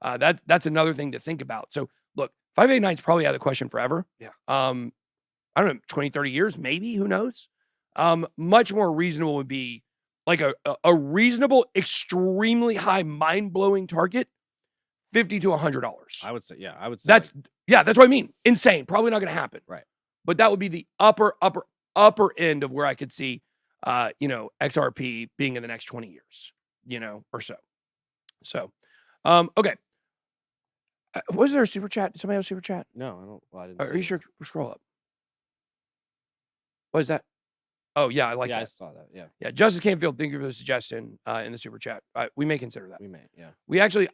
That's another thing to think about. So look, 589 is probably out of the question forever. Yeah. I don't know, 20, 30 years, maybe, who knows? Much more reasonable would be like a reasonable, extremely high, mind-blowing target, $50 to $100. I would say. That's what I mean. Insane. Probably not going to happen. Right. But that would be the upper end of where I could see XRP being in the next 20 years, or so. So, okay. Was there a super chat? Did somebody have a super chat? No, I don't. Well, I didn't. Are you sure? Scroll up. What is that? Oh, yeah, I like that. I saw that. Yeah. Yeah, Justice Canfield, thank you for the suggestion in the super chat. We may consider that. We may, yeah.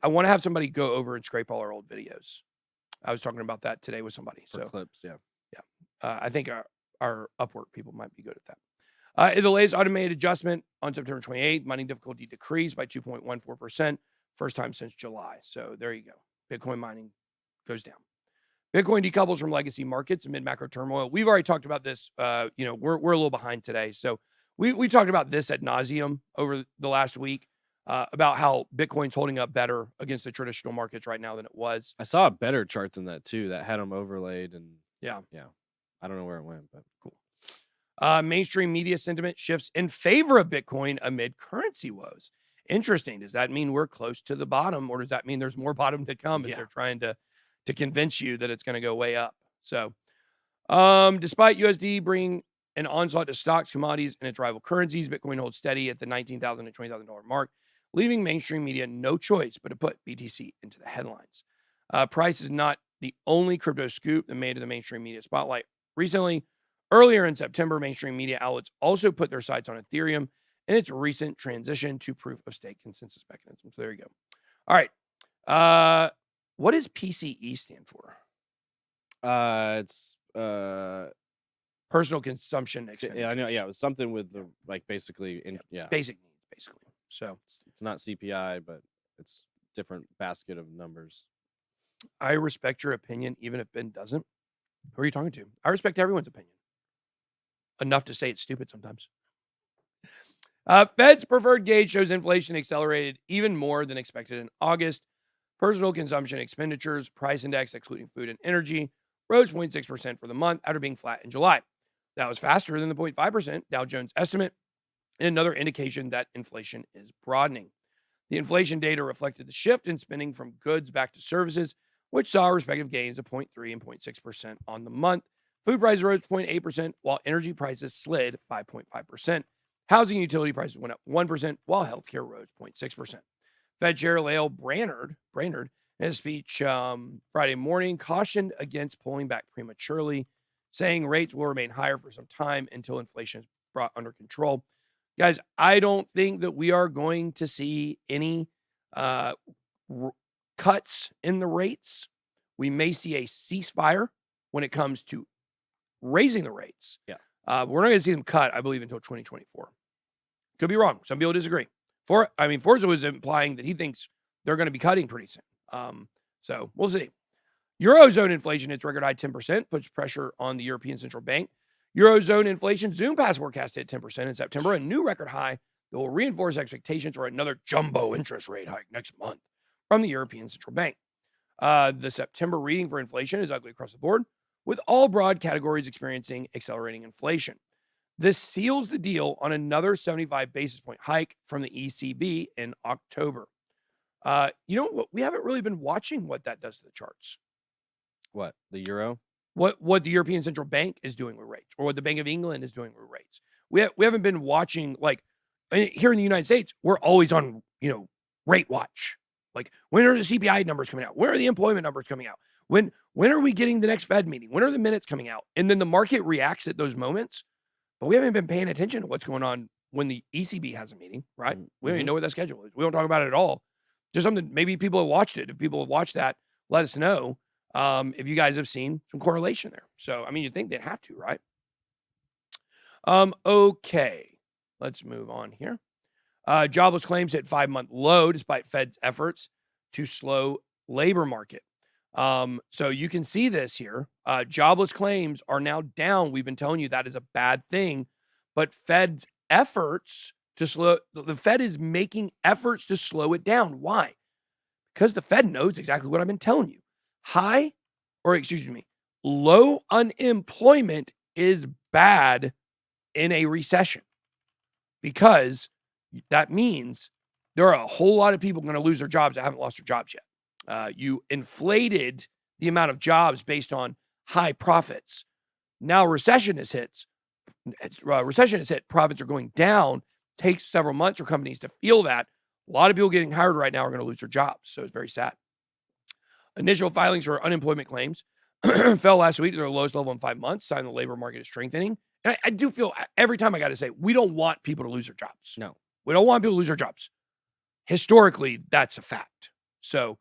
I want to have somebody go over and scrape all our old videos. I was talking about that today with somebody. For clips, yeah. Yeah. I think our Upwork people might be good at that. In the latest automated adjustment on September 28th, mining difficulty decreased by 2.14%, first time since July. So there you go. Bitcoin mining goes down. Bitcoin decouples from legacy markets amid macro turmoil. We've already talked about this. We're a little behind today. So we talked about this ad nauseum over the last week about how Bitcoin's holding up better against the traditional markets right now than it was. I saw a better chart than that too. That had them overlaid and yeah. I don't know where it went, but cool. Mainstream media sentiment shifts in favor of Bitcoin amid currency woes. interesting. Does that mean we're close to the bottom, or does that mean there's more bottom to come as they're trying to convince you that it's going to go way up? So, despite USD bringing an onslaught to stocks, commodities, and its rival currencies, Bitcoin holds steady at the $19,000 to $20,000 mark, leaving mainstream media no choice but to put BTC into the headlines. Price is not the only crypto scoop that made it the mainstream media spotlight. Recently, earlier in September, mainstream media outlets also put their sights on Ethereum and its recent transition to proof of stake consensus mechanism. So there you go. All right. What does PCE stand for? It's personal consumption expenditures. Yeah, I know. Yeah, it was something with the basically basic needs, basically. So it's not CPI, but it's different basket of numbers. I respect your opinion, even if Ben doesn't. Who are you talking to? I respect everyone's opinion. Enough to say it's stupid sometimes. Fed's preferred gauge shows inflation accelerated even more than expected in August. Personal consumption expenditures, price index, excluding food and energy, rose 0.6% for the month after being flat in July. That was faster than the 0.5% Dow Jones estimate, and another indication that inflation is broadening. The inflation data reflected the shift in spending from goods back to services, which saw respective gains of 0.3% and 0.6% on the month. Food prices rose 0.8%, while energy prices slid 5.5%. Housing and utility prices went up 1%, while healthcare rose 0.6%. Fed Chair Lael Brainerd, in his speech Friday morning, cautioned against pulling back prematurely, saying rates will remain higher for some time until inflation is brought under control. Guys, I don't think that we are going to see any cuts in the rates. We may see a ceasefire when it comes to raising the rates. Yeah. We're not going to see them cut, I believe, until 2024. Could be wrong. Some people disagree. Forza was implying that he thinks they're going to be cutting pretty soon. So we'll see. Eurozone inflation hits record high 10%, puts pressure on the European Central Bank. Eurozone inflation Zoom Pass forecast hit 10% in September, a new record high that will reinforce expectations for another jumbo interest rate hike next month from the European Central Bank. The September reading for inflation is ugly across the board, with all broad categories experiencing accelerating inflation. This seals the deal on another 75 basis point hike from the ECB in October. We haven't really been watching what that does to the charts. What? The euro? What the European Central Bank is doing with rates, or what the Bank of England is doing with rates. We haven't been watching, like, here in the United States, we're always on, rate watch. Like, when are the CPI numbers coming out? When are the employment numbers coming out? When are we getting the next Fed meeting? When are the minutes coming out? And then the market reacts at those moments. But we haven't been paying attention to what's going on when the ECB has a meeting, right? We don't even know what that schedule is. We don't talk about it at all. Just something, maybe people have watched it. If people have watched that, let us know if you guys have seen some correlation there. So, you'd think they'd have to, right? Okay. Let's move on here. Jobless claims hit 5-month low despite Fed's efforts to slow labor market. So you can see this here. Jobless claims are now down. We've been telling you that is a bad thing, but Fed's efforts to the Fed is making efforts to slow it down. Why? Because the Fed knows exactly what I've been telling you. Low unemployment is bad in a recession, because that means there are a whole lot of people going to lose their jobs that haven't lost their jobs yet. You inflated the amount of jobs based on high profits. Now recession has hit. Profits are going down. Takes several months for companies to feel that. A lot of people getting hired right now are going to lose their jobs. So it's very sad. Initial filings for unemployment claims fell last week to their lowest level in 5 months, sign the labor market is strengthening. And I do feel every time I got to say, we don't want people to lose their jobs. No. We don't want people to lose their jobs. Historically, that's a fact. So,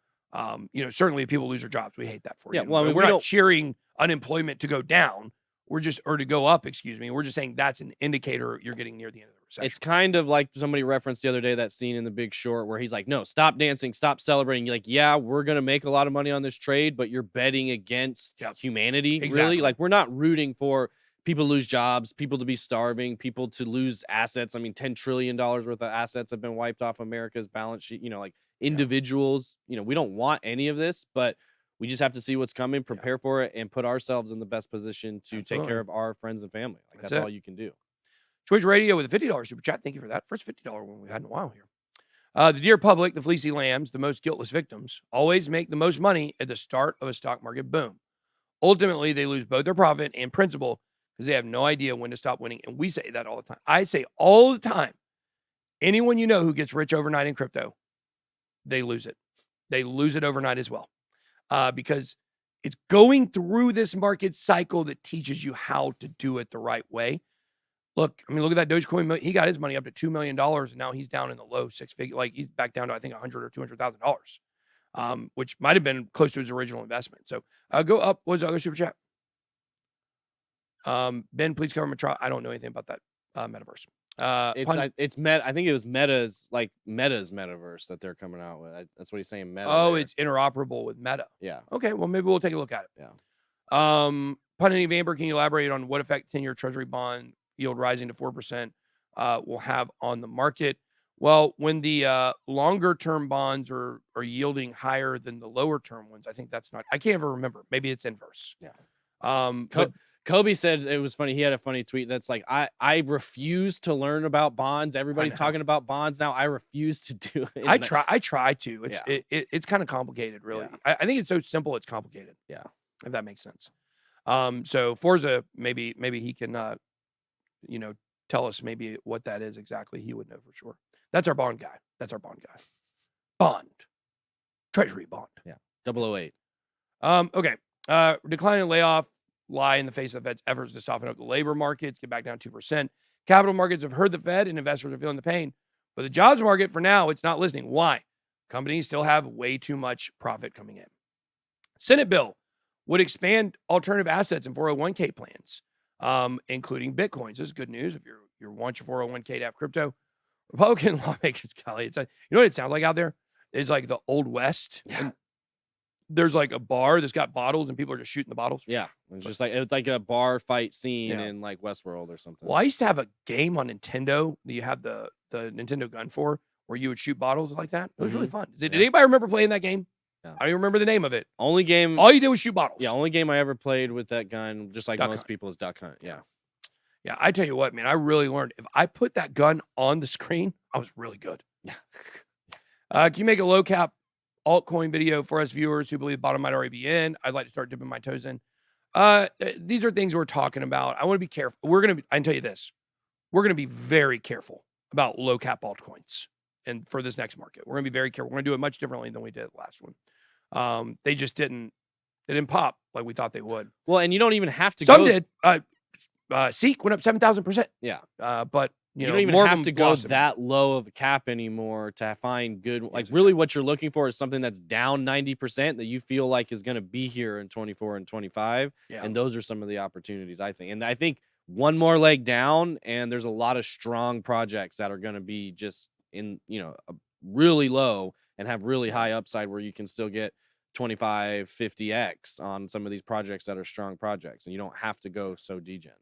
certainly if people lose their jobs, we hate that for you. Well, we're not cheering unemployment to go down. Or to go up, We're just saying that's an indicator you're getting near the end of the recession. It's kind of like somebody referenced the other day, that scene in The Big Short where he's like, no, stop dancing, stop celebrating. You're like, yeah, we're going to make a lot of money on this trade, but you're betting against humanity, Exactly. really. Like, we're not rooting for people to lose jobs, people to be starving, people to lose assets. $10 trillion worth of assets have been wiped off America's balance sheet. Individuals, we don't want any of this, but we just have to see what's coming, prepare for it, and put ourselves in the best position to take care of our friends and family. That's all you can do. Twitch Radio with a $50 super chat. Thank you for that. First $50 one we've had in a while here. The dear public, the fleecy lambs, the most guiltless victims, always make the most money at the start of a stock market boom. Ultimately, they lose both their profit and principal because they have no idea when to stop winning. And we say that all the time. I say all the time, anyone you know who gets rich overnight in crypto, they lose it. They lose it overnight as well. Because it's going through this market cycle that teaches you how to do it the right way. Look, I mean, look at that Dogecoin. He got his money up to $2 million, and now he's down in the low six figure. Like he's back down to, I think, $100,000 or $200,000, which might have been close to his original investment. So go up. What was the other super chat? Ben, please cover Matra. I don't know anything about that metaverse. It's Meta. I think it was Meta's metaverse that they're coming out with. That's what he's saying. Meta. Oh, there. it's interoperable with Meta. Yeah. Okay. Well, maybe we'll take a look at it. Yeah. Punny Vamber, can you elaborate on what effect 10-year Treasury bond yield rising to 4% will have on the market? Well, when the longer term bonds are yielding higher than the lower term ones, I think that's not. I can't ever remember. Maybe it's inverse. Yeah. Kobe said it was funny. He had a funny tweet that's like, I refuse to learn about bonds. Everybody's talking about bonds now. I refuse to do it. I try to. It's kind of complicated, really. Yeah. I think it's so simple it's complicated. Yeah. If that makes sense. So Forza, maybe he can tell us maybe what that is exactly. He would know for sure. That's our bond guy. Bond. Treasury bond. Yeah. 008. Okay. Declining layoff lie in the face of the Fed's efforts to soften up the labor markets, get back down 2%. Capital markets have heard the Fed and investors are feeling the pain. But the jobs market, for now, it's not listening. Why? Companies still have way too much profit coming in. Senate bill would expand alternative assets and 401k plans, including Bitcoins. This is good news if you want your 401k to have crypto. Republican lawmakers, golly, you know what it sounds like out there? It's like the Old West. Yeah. And there's like a bar that's got bottles and people are just shooting the bottles. Yeah. It's like a bar fight scene in like Westworld or something. Well, I used to have a game on Nintendo that you have the Nintendo gun for where you would shoot bottles like that. It was really fun. Did anybody remember playing that game? Yeah. I don't even remember the name of it. Only game. All you did was shoot bottles. Yeah. Only game I ever played with that gun, just like Duck most Hunt. people, is Duck Hunt. Yeah. Yeah. I tell you what, man, I really learned. If I put that gun on the screen, I was really good. Yeah. Can you make a low cap altcoin video for us viewers who believe the bottom might already be in? I'd like to start dipping my toes in. These are things we're talking about. I want to be careful. I can tell you this. We're going to be very careful about low cap altcoins. And for this next market, we're going to be very careful. We're going to do it much differently than we did the last one. They just didn't pop like we thought they would. Well, and you don't even have to Some go. did. Seek went up 7,000%. Yeah. But you know, don't even more have of to them go blossomed. that low of a cap anymore to find good. Like Yes, really what you're looking for is something that's down 90% that you feel like is going to be here in 24 and 25. Yeah. And those are some of the opportunities, I think. And I think one more leg down, and there's a lot of strong projects that are going to be just in, really low and have really high upside where you can still get 25, 50x on some of these projects that are strong projects. And you don't have to go so degen.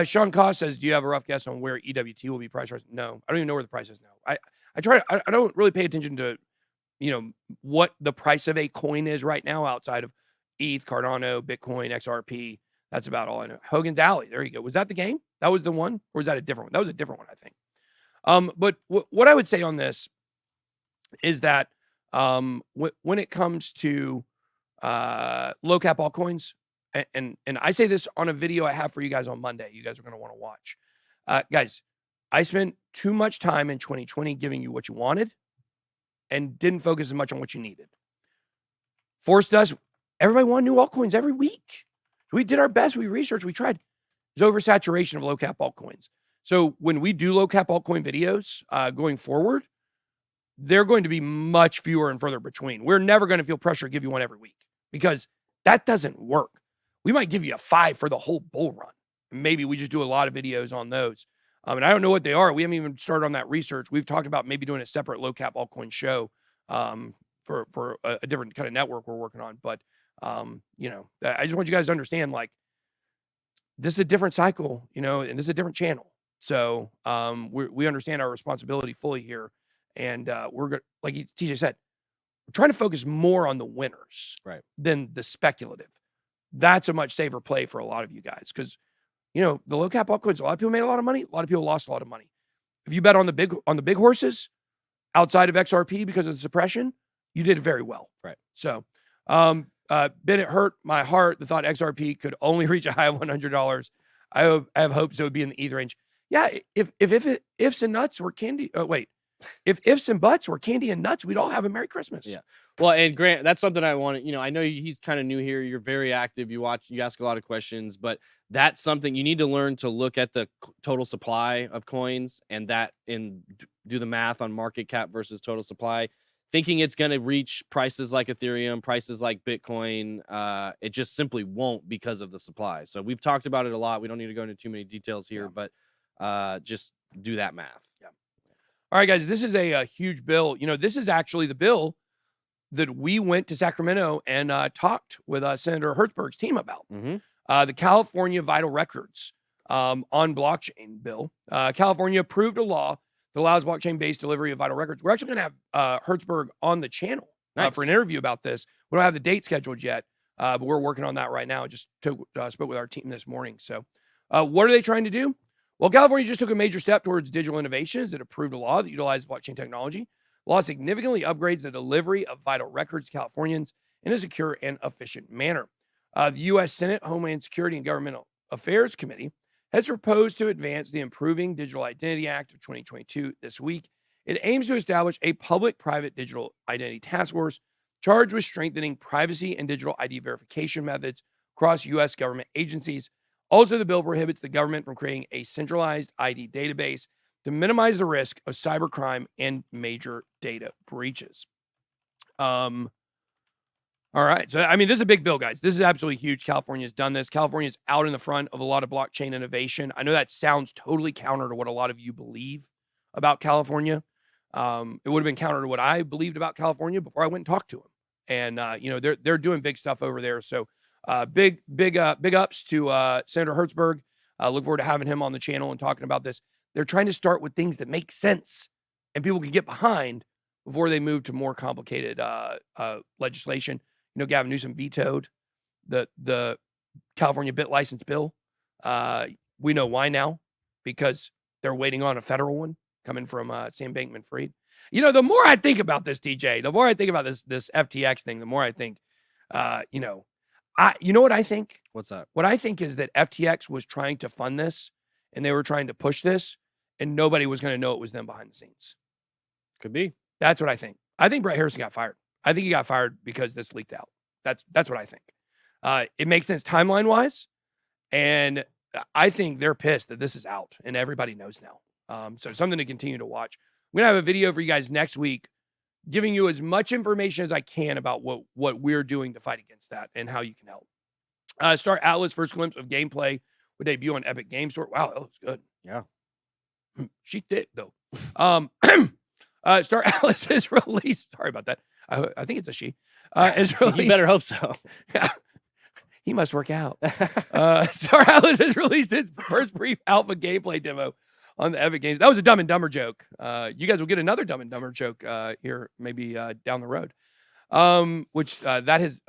Sean Koss says, do you have a rough guess on where EWT will be priced? No, I don't even know where the price is now. I don't really pay attention to, what the price of a coin is right now outside of ETH, Cardano, Bitcoin, XRP. That's about all I know. Hogan's Alley. There you go. Was that the game? That was the one? Or was that a different one? That was a different one, I think. But what I would say on this is that when it comes to low cap altcoins, and I say this on a video I have for you guys on Monday. You guys are going to want to watch. Guys, I spent too much time in 2020 giving you what you wanted and didn't focus as much on what you needed. Forced us. Everybody wanted new altcoins every week. We did our best. We researched. We tried. There's oversaturation of low cap altcoins. So when we do low cap altcoin videos going forward, they're going to be much fewer and further between. We're never going to feel pressure to give you one every week because that doesn't work. We might give you a 5 for the whole bull run. Maybe we just do a lot of videos on those. And I don't know what they are. We haven't even started on that research. We've talked about maybe doing a separate low cap altcoin show for a different kind of network we're working on. But, I just want you guys to understand, like, this is a different cycle, and this is a different channel. So we understand our responsibility fully here. And we're going to, like TJ said, we're trying to focus more on the winners than the speculative. That's a much safer play for a lot of you guys because, the low cap altcoins, a lot of people made a lot of money. A lot of people lost a lot of money. If you bet on the big horses, outside of XRP because of the suppression, you did very well. Right. So, Bennett hurt my heart. The thought XRP could only reach a high of $100. I have hopes it would be in the ETH range. Yeah, if ifs and nuts were candy. Oh, wait. If ifs and buts were candy and nuts, we'd all have a Merry Christmas. Yeah. Well, and Grant, that's something I want to, I know he's kind of new here. You're very active. You ask a lot of questions, but that's something you need to learn to look at the total supply of coins and do the math on market cap versus total supply. Thinking it's going to reach prices like Ethereum, prices like Bitcoin, it just simply won't because of the supply. So we've talked about it a lot. We don't need to go into too many details here, but just do that math. Yeah. All right, guys, this is a huge bill. This is actually the bill that we went to Sacramento and talked with Senator Hertzberg's team about. The California Vital Records on blockchain bill. California approved a law that allows blockchain-based delivery of vital records. We're actually going to have Hertzberg on the channel for an interview about this. We don't have the date scheduled yet, but we're working on that right now. I just spoke with our team this morning. So what are they trying to do? Well, California just took a major step towards digital innovations that approved a law that utilizes blockchain technology. The law significantly upgrades the delivery of vital records to Californians in a secure and efficient manner. The U.S. Senate Homeland Security and Governmental Affairs Committee has proposed to advance the Improving Digital Identity Act of 2022 this week. It aims to establish a public-private digital identity task force charged with strengthening privacy and digital ID verification methods across U.S. government agencies. Also, the bill prohibits the government from creating a centralized ID database to minimize the risk of cybercrime and major data breaches. All right. So, this is a big bill, guys. This is absolutely huge. California's done this. California's out in the front of a lot of blockchain innovation. I know that sounds totally counter to what a lot of you believe about California. It would have been counter to what I believed about California before I went and talked to them. And, they're doing big stuff over there. So, big ups to Senator Hertzberg. Look forward to having him on the channel and talking about this. They're trying to start with things that make sense and people can get behind before they move to more complicated legislation. Gavin Newsom vetoed the California bit license bill. We know why now, because they're waiting on a federal one coming from Sam Bankman-Fried. The more I think about this, DJ, the more I think about this FTX thing, the more I think, you know what I think? What's that? What I think is that FTX was trying to fund this and they were trying to push this and nobody was going to know it was them behind the scenes. Could be. That's what I think. I think Brett Harrison got fired. I think he got fired because this leaked out. That's what I think. It makes sense timeline-wise, and I think they're pissed that this is out and everybody knows now. So something to continue to watch. We're going to have a video for you guys next week giving you as much information as I can about what we're doing to fight against that and how you can help. Star Atlas first glimpse of gameplay would debut on Epic Games Store. Wow, that looks good. Yeah. She did, though. Star Atlas is released. Sorry about that. I think it's a she. Is released. You better hope so. Yeah. He must work out. Star Atlas has released its first brief alpha gameplay demo on the Epic Games. That was a Dumb and Dumber joke. You guys will get another Dumb and Dumber joke here, maybe down the road. Which that has,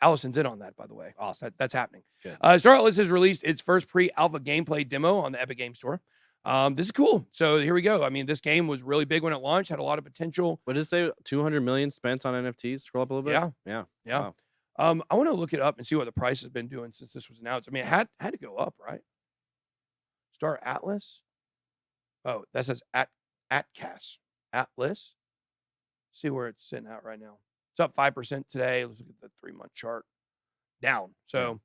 Allison's in on that, by the way. Awesome. That's happening. Good. Star Atlas has released its first pre-alpha gameplay demo on the Epic Games Store. This is cool. So here we go. This game was really big when it launched, had a lot of potential. What did it say? 200 million spent on NFTs? Scroll up a little bit. Yeah. Wow. I want to look it up and see what the price has been doing since this was announced. It had to go up, right? Star Atlas. Oh, that says Atcas. Atlas. See where it's sitting at right now. It's up 5% today. Let's look at the 3-month chart. Down. So.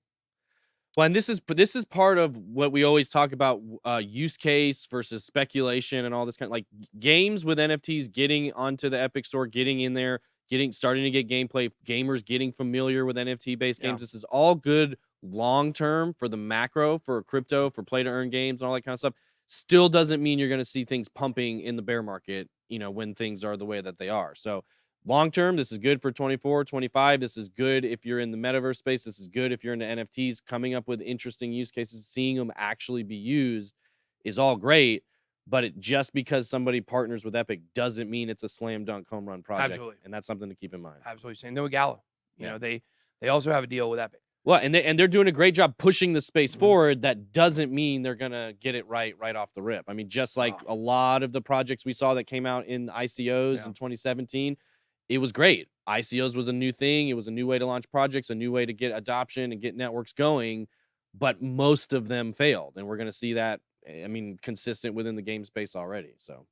Well, and this is part of what we always talk about, use case versus speculation and all this kind of like games with NFTs getting onto the Epic Store, getting in there, starting to get gameplay, gamers getting familiar with NFT-based games. This is all good long-term for the macro, for crypto, for play-to-earn games and all that kind of stuff. Still doesn't mean you're going to see things pumping in the bear market, when things are the way that they are. So long-term, this is good for 24, 25. This is good if you're in the metaverse space. This is good if you're into NFTs. Coming up with interesting use cases, seeing them actually be used is all great. But just because somebody partners with Epic doesn't mean it's a slam dunk home run project. Absolutely. And that's something to keep in mind. Absolutely. Same thing with Gala. You know, they also have a deal with Epic. Well, and they're doing a great job pushing the space forward. That doesn't mean they're gonna get it right off the rip. I mean, just like a lot of the projects we saw that came out in ICOs in 2017, it was great. ICOs was a new thing. It was a new way to launch projects, a new way to get adoption and get networks going. But most of them failed, and we're gonna see that. I mean, consistent within the game space already. So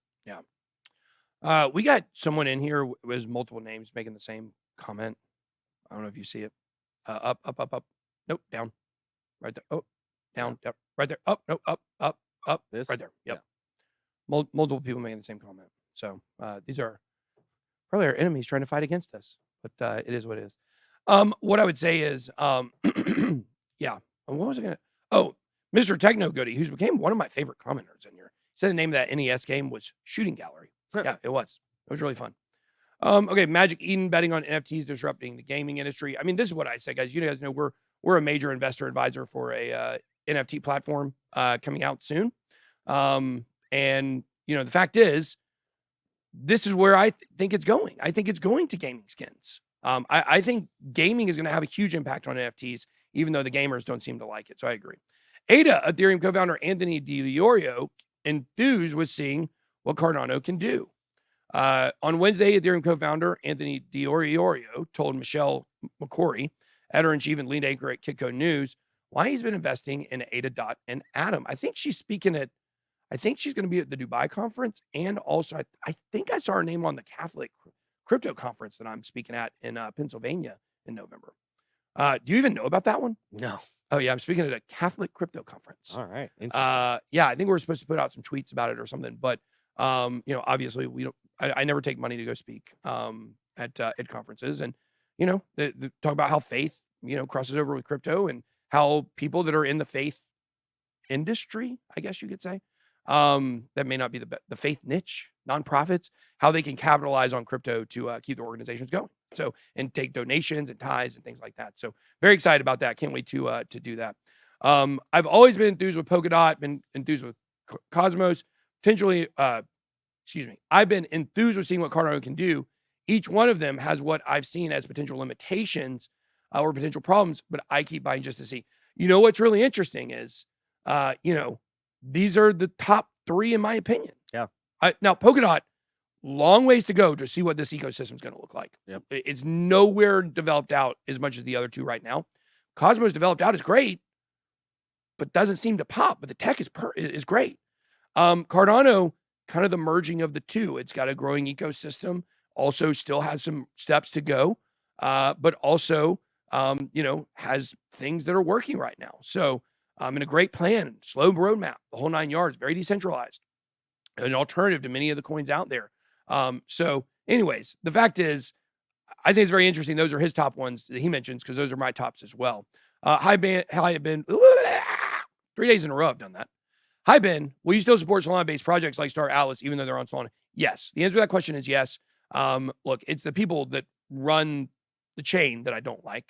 we got someone in here with multiple names making the same comment. I don't know if you see it. Up. Nope, down. Right there. Oh, down. Right there. Up. Nope, up. This? Right there. Yep. Multiple people making the same comment. So these are probably our enemies trying to fight against us, but it is what it is. What I would say is, yeah. What was I gonna? Oh, Mr. Techno Goody, who's became one of my favorite commenters in here, said the name of that NES game was Shooting Gallery. Yeah, it was. It was really fun. Okay, Magic Eden betting on NFTs disrupting the gaming industry. I mean, this is what I say, guys. You guys know we're a major investor advisor for a NFT platform coming out soon. And the fact is, this is where I think it's going. I think it's going to gaming skins. I think gaming is going to have a huge impact on NFTs, even though the gamers don't seem to like it. So I agree. ADA, Ethereum co-founder Anthony DiOrio enthused with seeing what Cardano can do. On Wednesday, Ethereum co-founder Anthony DiOrio told Michelle McCory, editor-in-chief and lead anchor at Kitco News, why he's been investing in ADA Dot and Atom. I think she's speaking at, I think she's going to be at the Dubai conference, and also I think I saw her name on the Catholic crypto conference that I'm speaking at in Pennsylvania in November. Do you even know about that one? No. Oh yeah, I'm speaking at a Catholic crypto conference. All right. Interesting. Yeah, I think we're supposed to put out some tweets about it or something, but obviously we don't. I never take money to go speak at conferences, and they talk about how faith crosses over with crypto, and how people that are in the faith industry, I guess you could say, that may not be the faith niche, nonprofits, how they can capitalize on crypto to keep their organizations going. So, and take donations and ties and things like that. So very excited about that. Can't wait to do that. I've always been enthused with Polkadot, been enthused with Cosmos, potentially, I've been enthused with seeing what Cardano can do. Each one of them has what I've seen as potential limitations or potential problems, but I keep buying just to see. What's really interesting is, these are the top three in my opinion. Yeah. Now Polkadot, long ways to go to see what this ecosystem is going to look like. Yep. It's nowhere developed out as much as the other two right now. Cosmos developed out is great, but doesn't seem to pop. But the tech is great. Cardano, kind of the merging of the two. It's got a growing ecosystem. Also, still has some steps to go, but also, has things that are working right now. So, in a great plan, slow roadmap, the whole 9 yards, very decentralized, an alternative to many of the coins out there. So anyways, the fact is, I think it's very interesting. Those are his top ones that he mentions, because those are my tops as well. Hi, Ben. 3 days in a row I've done that. Hi, Ben. Will you still support Solana-based projects like Star Atlas, even though they're on Solana? Yes. The answer to that question is yes. Look, it's the people that run the chain that I don't like,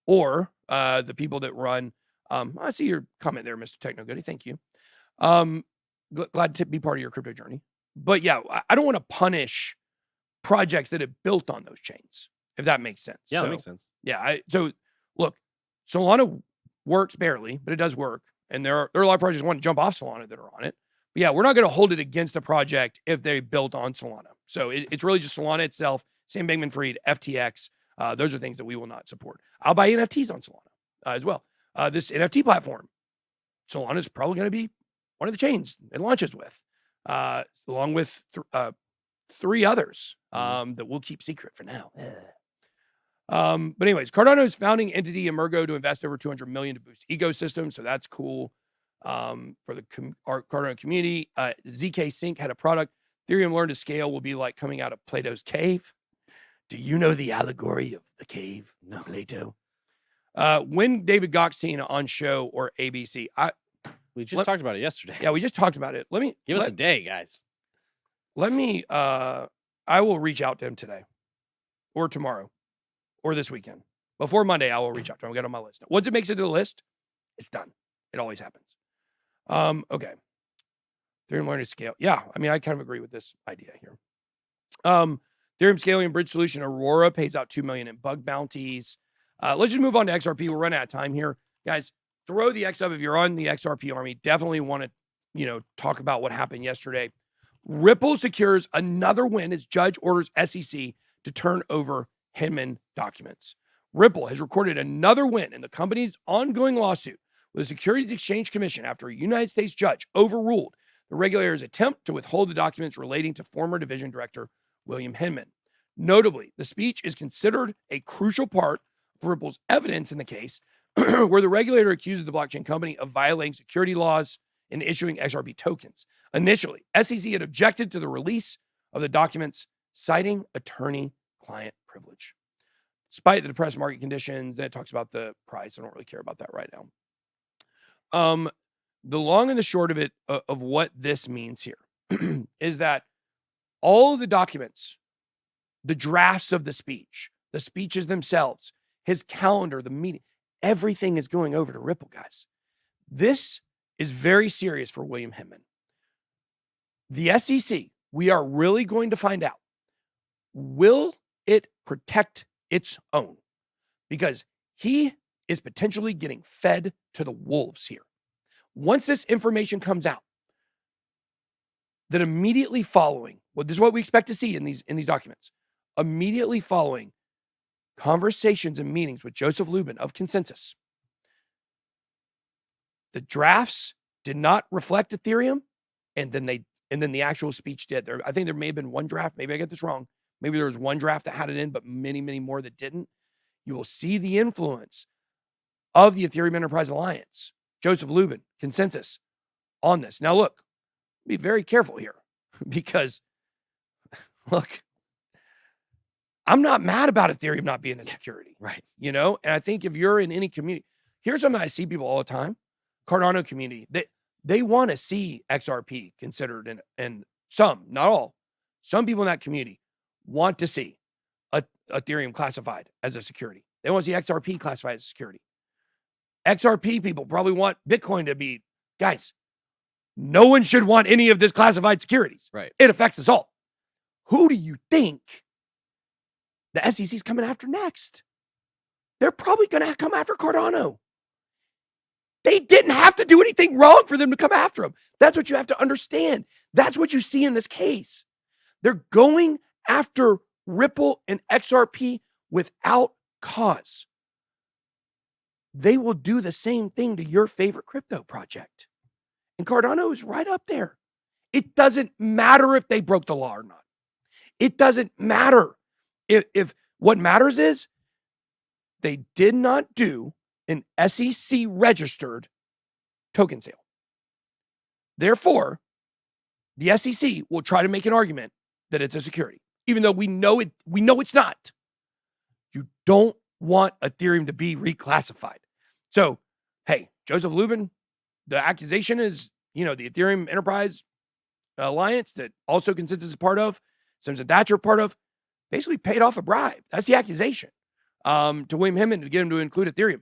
or the people that run. I see your comment there, Mr. Techno Goody. Thank you. Glad to be part of your crypto journey. But yeah, I don't want to punish projects that have built on those chains, if that makes sense. Yeah, so, that makes sense. Yeah. So look, Solana works barely, but it does work. And there are a lot of projects that want to jump off Solana that are on it. But yeah, we're not going to hold it against a project if they built on Solana. So it's really just Solana itself, Sam Bankman-Fried, FTX. Those are things that we will not support. I'll buy NFTs on Solana as well. This NFT platform, Solana is probably going to be one of the chains it launches with, along with three others that we'll keep secret for now. But anyways, Cardano's founding entity Emergo to invest over $200 million to boost ecosystem, so that's cool for the our Cardano community. ZK Sync had a product. Ethereum learned to scale will be like coming out of Plato's cave. Do you know the allegory of the cave? No, Plato. When David Goxstein on show or ABC? We just talked about it yesterday. Yeah, we just talked about it. Give us a day, guys. Let me. I will reach out to him today, or tomorrow, or this weekend. Before Monday, I will reach out to him. I'll get on my list. Once it makes it to the list, it's done. It always happens. Okay. Ethereum learning to scale. Yeah, I mean, I kind of agree with this idea here. Ethereum scaling and bridge solution Aurora pays out $2 million in bug bounties. Let's just move on to XRP. We're running out of time here. Guys, throw the X up if you're on the XRP army. Definitely want to, talk about what happened yesterday. Ripple secures another win as judge orders SEC to turn over Hinman documents. Ripple has recorded another win in the company's ongoing lawsuit with the Securities Exchange Commission after a United States judge overruled the regulator's attempt to withhold the documents relating to former division director William Hinman. Notably, the speech is considered a crucial part of Ripple's evidence in the case, where the regulator accuses the blockchain company of violating security laws and issuing XRP tokens. Initially, SEC had objected to the release of the documents, citing attorney-client privilege. Despite the depressed market conditions, it talks about the price. I don't really care about that right now. The long and the short of it, of what this means here, is that all of the documents, the drafts of the speech, the speeches themselves, his calendar, the meeting, everything is going over to Ripple, guys. This is very serious for William Hinman. The SEC, we are really going to find out, will it protect its own? Because he is potentially getting fed to the wolves here. Once this information comes out, that immediately following, well, this is what we expect to see in these documents, immediately following conversations and meetings with Joseph Lubin of Consensus, the drafts did not reflect Ethereum, and then the actual speech did. I think there may have been one draft. Maybe I get this wrong. Maybe there was one draft that had it in, but many, many more that didn't. You will see the influence of the Ethereum Enterprise Alliance, Joseph Lubin, Consensus, on this. Now, look, be very careful here because, look, I'm not mad about Ethereum not being a security. Right. And I think if you're in any community, here's something I see people all the time, Cardano community, they want to see XRP considered, and some, not all, some people in that community want to see Ethereum classified as a security. They want to see XRP classified as a security. XRP people probably want Bitcoin to be, guys, no one should want any of this classified securities. Right. It affects us all. Who do you think the SEC is coming after next? They're probably going to come after Cardano. They didn't have to do anything wrong for them to come after them. That's what you have to understand. That's what you see in this case. They're going after Ripple and XRP without cause. They will do the same thing to your favorite crypto project. And Cardano is right up there. It doesn't matter if they broke the law or not. It doesn't matter. If what matters is they did not do an SEC registered token sale. Therefore, the SEC will try to make an argument that it's a security, even though we know it's not. You don't want Ethereum to be reclassified. So, hey, Joseph Lubin, the accusation is, the Ethereum Enterprise Alliance that also Consensus is part of, Simpson Thatcher part of, basically paid off a bribe. That's the accusation to William Hinman to get him to include Ethereum.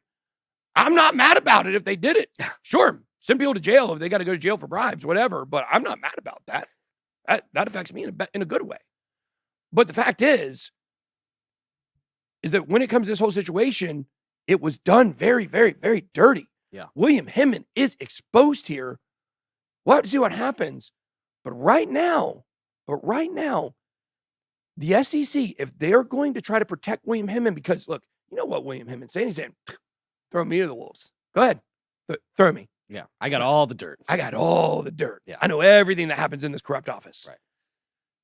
I'm not mad about it if they did it. Sure, send people to jail if they got to go to jail for bribes, whatever, but I'm not mad about that. That affects me in a good way. But the fact is that when it comes to this whole situation, it was done very, very, very dirty. Yeah. William Hinman is exposed here. We'll have to see what happens. But right now, the SEC, if they're going to try to protect William Hinman, because look, you know what William Hinman's saying? He's saying, throw me to the wolves. Go ahead. Throw me. Yeah. I got all the dirt. I got all the dirt. Yeah. I know everything that happens in this corrupt office. Right.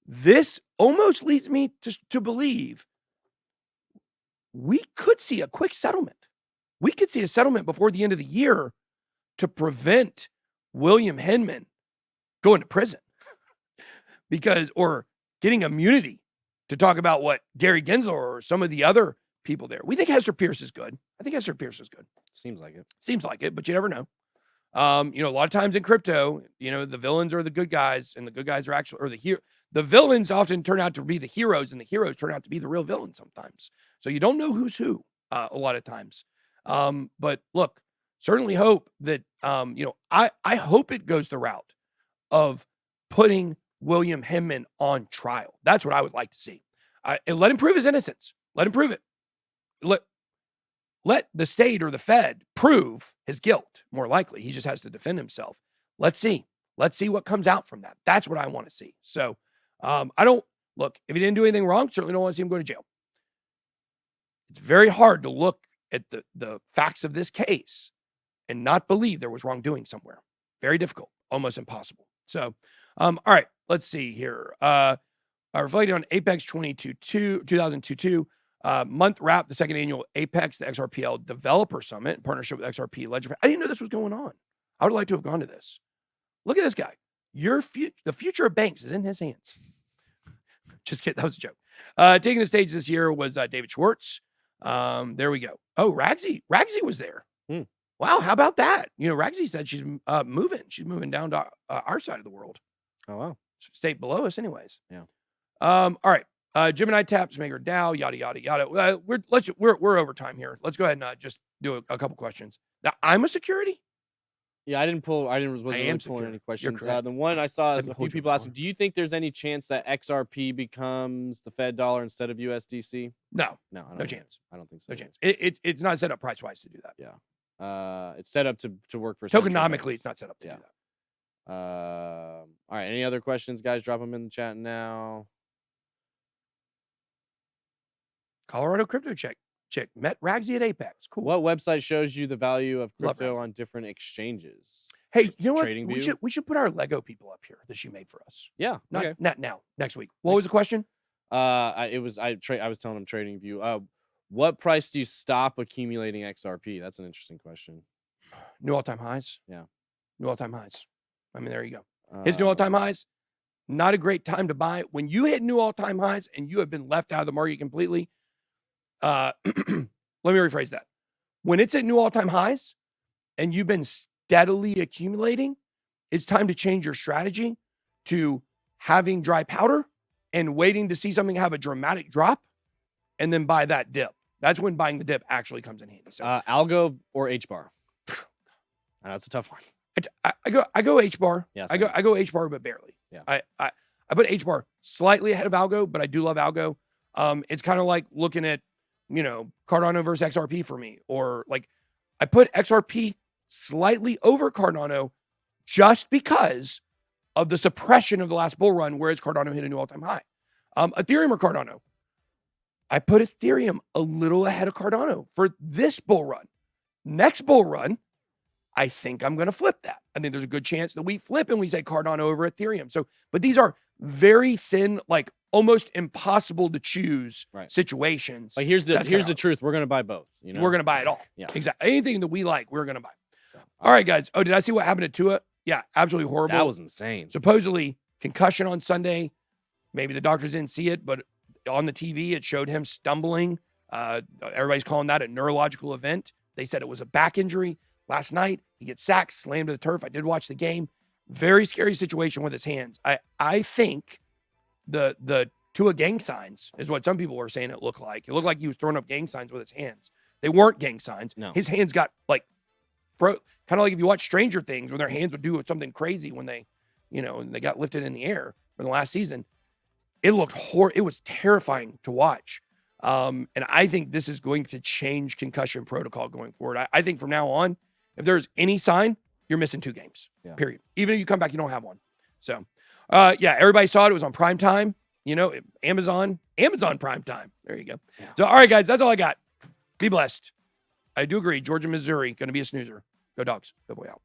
This almost leads me to believe we could see a quick settlement. We could see a settlement before the end of the year to prevent William Hinman going to prison or getting immunity to talk about what Gary Gensler or some of the other people there. We think Hester Pierce is good. I think Hester Pierce is good. Seems like it. Seems like it, but you never know. A lot of times in crypto, the villains are the good guys, and the good guys are actually, or the villains often turn out to be the heroes, and the heroes turn out to be the real villains sometimes. So you don't know who's who a lot of times. But look, certainly hope that, I hope it goes the route of putting William Hinman on trial. That's what I would like to see. And let him prove his innocence. Let him prove it. let the state or the Fed prove his guilt. More likely, he just has to defend himself. Let's see. Let's see what comes out from that. That's what I want to see. So I don't look, if he didn't do anything wrong, certainly don't want to see him go to jail. It's very hard to look at the facts of this case and not believe there was wrongdoing somewhere. Very difficult, almost impossible. So, all right, let's see here. Reflecting on Apex 2022 month wrap, the second annual Apex, the XRPL Developer Summit in partnership with XRP Ledger. I didn't know this was going on. I would like to have gone to this. Look at this guy. The future of banks is in his hands. Just kidding. That was a joke. Taking the stage this year was David Schwartz. There we go. Oh, Ragsy was there. Wow, how about that? Ragsy said she's moving. She's moving down to our side of the world. Oh, wow. State below us, anyways. Yeah. All right. Gemini taps Maker DAO, yada yada yada. We're over time here. Let's go ahead and just do a couple questions. Now, I'm a security. Yeah, wasn't really pulling any questions. The one I saw is a few people asking, do you think there's any chance that XRP becomes the Fed dollar instead of USDC? No, no chance. I don't think so. No chance. It's not set up price wise to do that. Yeah. It's set up to work for tokenomically. It's not set up to do that. All right. Any other questions, guys? Drop them in the chat now. Colorado crypto chick met Ragsy at Apex. Cool. What website shows you the value of crypto on different exchanges? Hey, you know what? TradingView? We should put our Lego people up here that she made for us. Yeah. Not now. Next week. What was the question? I was telling them TradingView. What price do you stop accumulating XRP? That's an interesting question. New all-time highs. Yeah. New all-time highs. I mean, there you go. His new all-time highs. Not a great time to buy. When you hit new all-time highs and you have been left out of the market completely. Let me rephrase that. When it's at new all-time highs and you've been steadily accumulating, it's time to change your strategy to having dry powder and waiting to see something have a dramatic drop and then buy that dip. That's when buying the dip actually comes in handy. So algo or H-bar? I know it's a tough one. I go H-bar. Yeah, I go H-bar, but barely. Yeah. I put H-bar slightly ahead of algo, but I do love algo. It's kind of like looking at, Cardano versus XRP for me, or like I put XRP slightly over Cardano just because of the suppression of the last bull run, whereas Cardano hit a new all-time high. Ethereum or Cardano? I put Ethereum a little ahead of Cardano for this bull run. Next bull run, I think I'm going to flip that. I think there's a good chance that we flip and we say Cardano over Ethereum. So, but these are very thin, like almost impossible to choose situations. Like here's the truth. We're going to buy both. We're going to buy it all. Yeah. Exactly. Anything that we like, we're going to buy. So, all right, guys. Oh, did I see what happened to Tua? Yeah, absolutely horrible. That was insane. Supposedly concussion on Sunday. Maybe the doctors didn't see it, but on the TV, it showed him stumbling. Everybody's calling that a neurological event. They said it was a back injury. Last night, he gets sacked, slammed to the turf. I did watch the game. Very scary situation with his hands. I think the Tua gang signs is what some people were saying it looked like. It looked like he was throwing up gang signs with his hands. They weren't gang signs. No. His hands got like, kind of like if you watch Stranger Things, when their hands would do something crazy when they, and they got lifted in the air from the last season. It looked it was terrifying to watch. And I think this is going to change concussion protocol going forward. I think from now on, if there's any sign, you're missing 2 games, period. Even if you come back, you don't have one. So, everybody saw it. It was on prime time, Amazon prime time. There you go. Yeah. So, all right, guys, that's all I got. Be blessed. I do agree. Georgia, Missouri, going to be a snoozer. Go Dogs. Go boy out.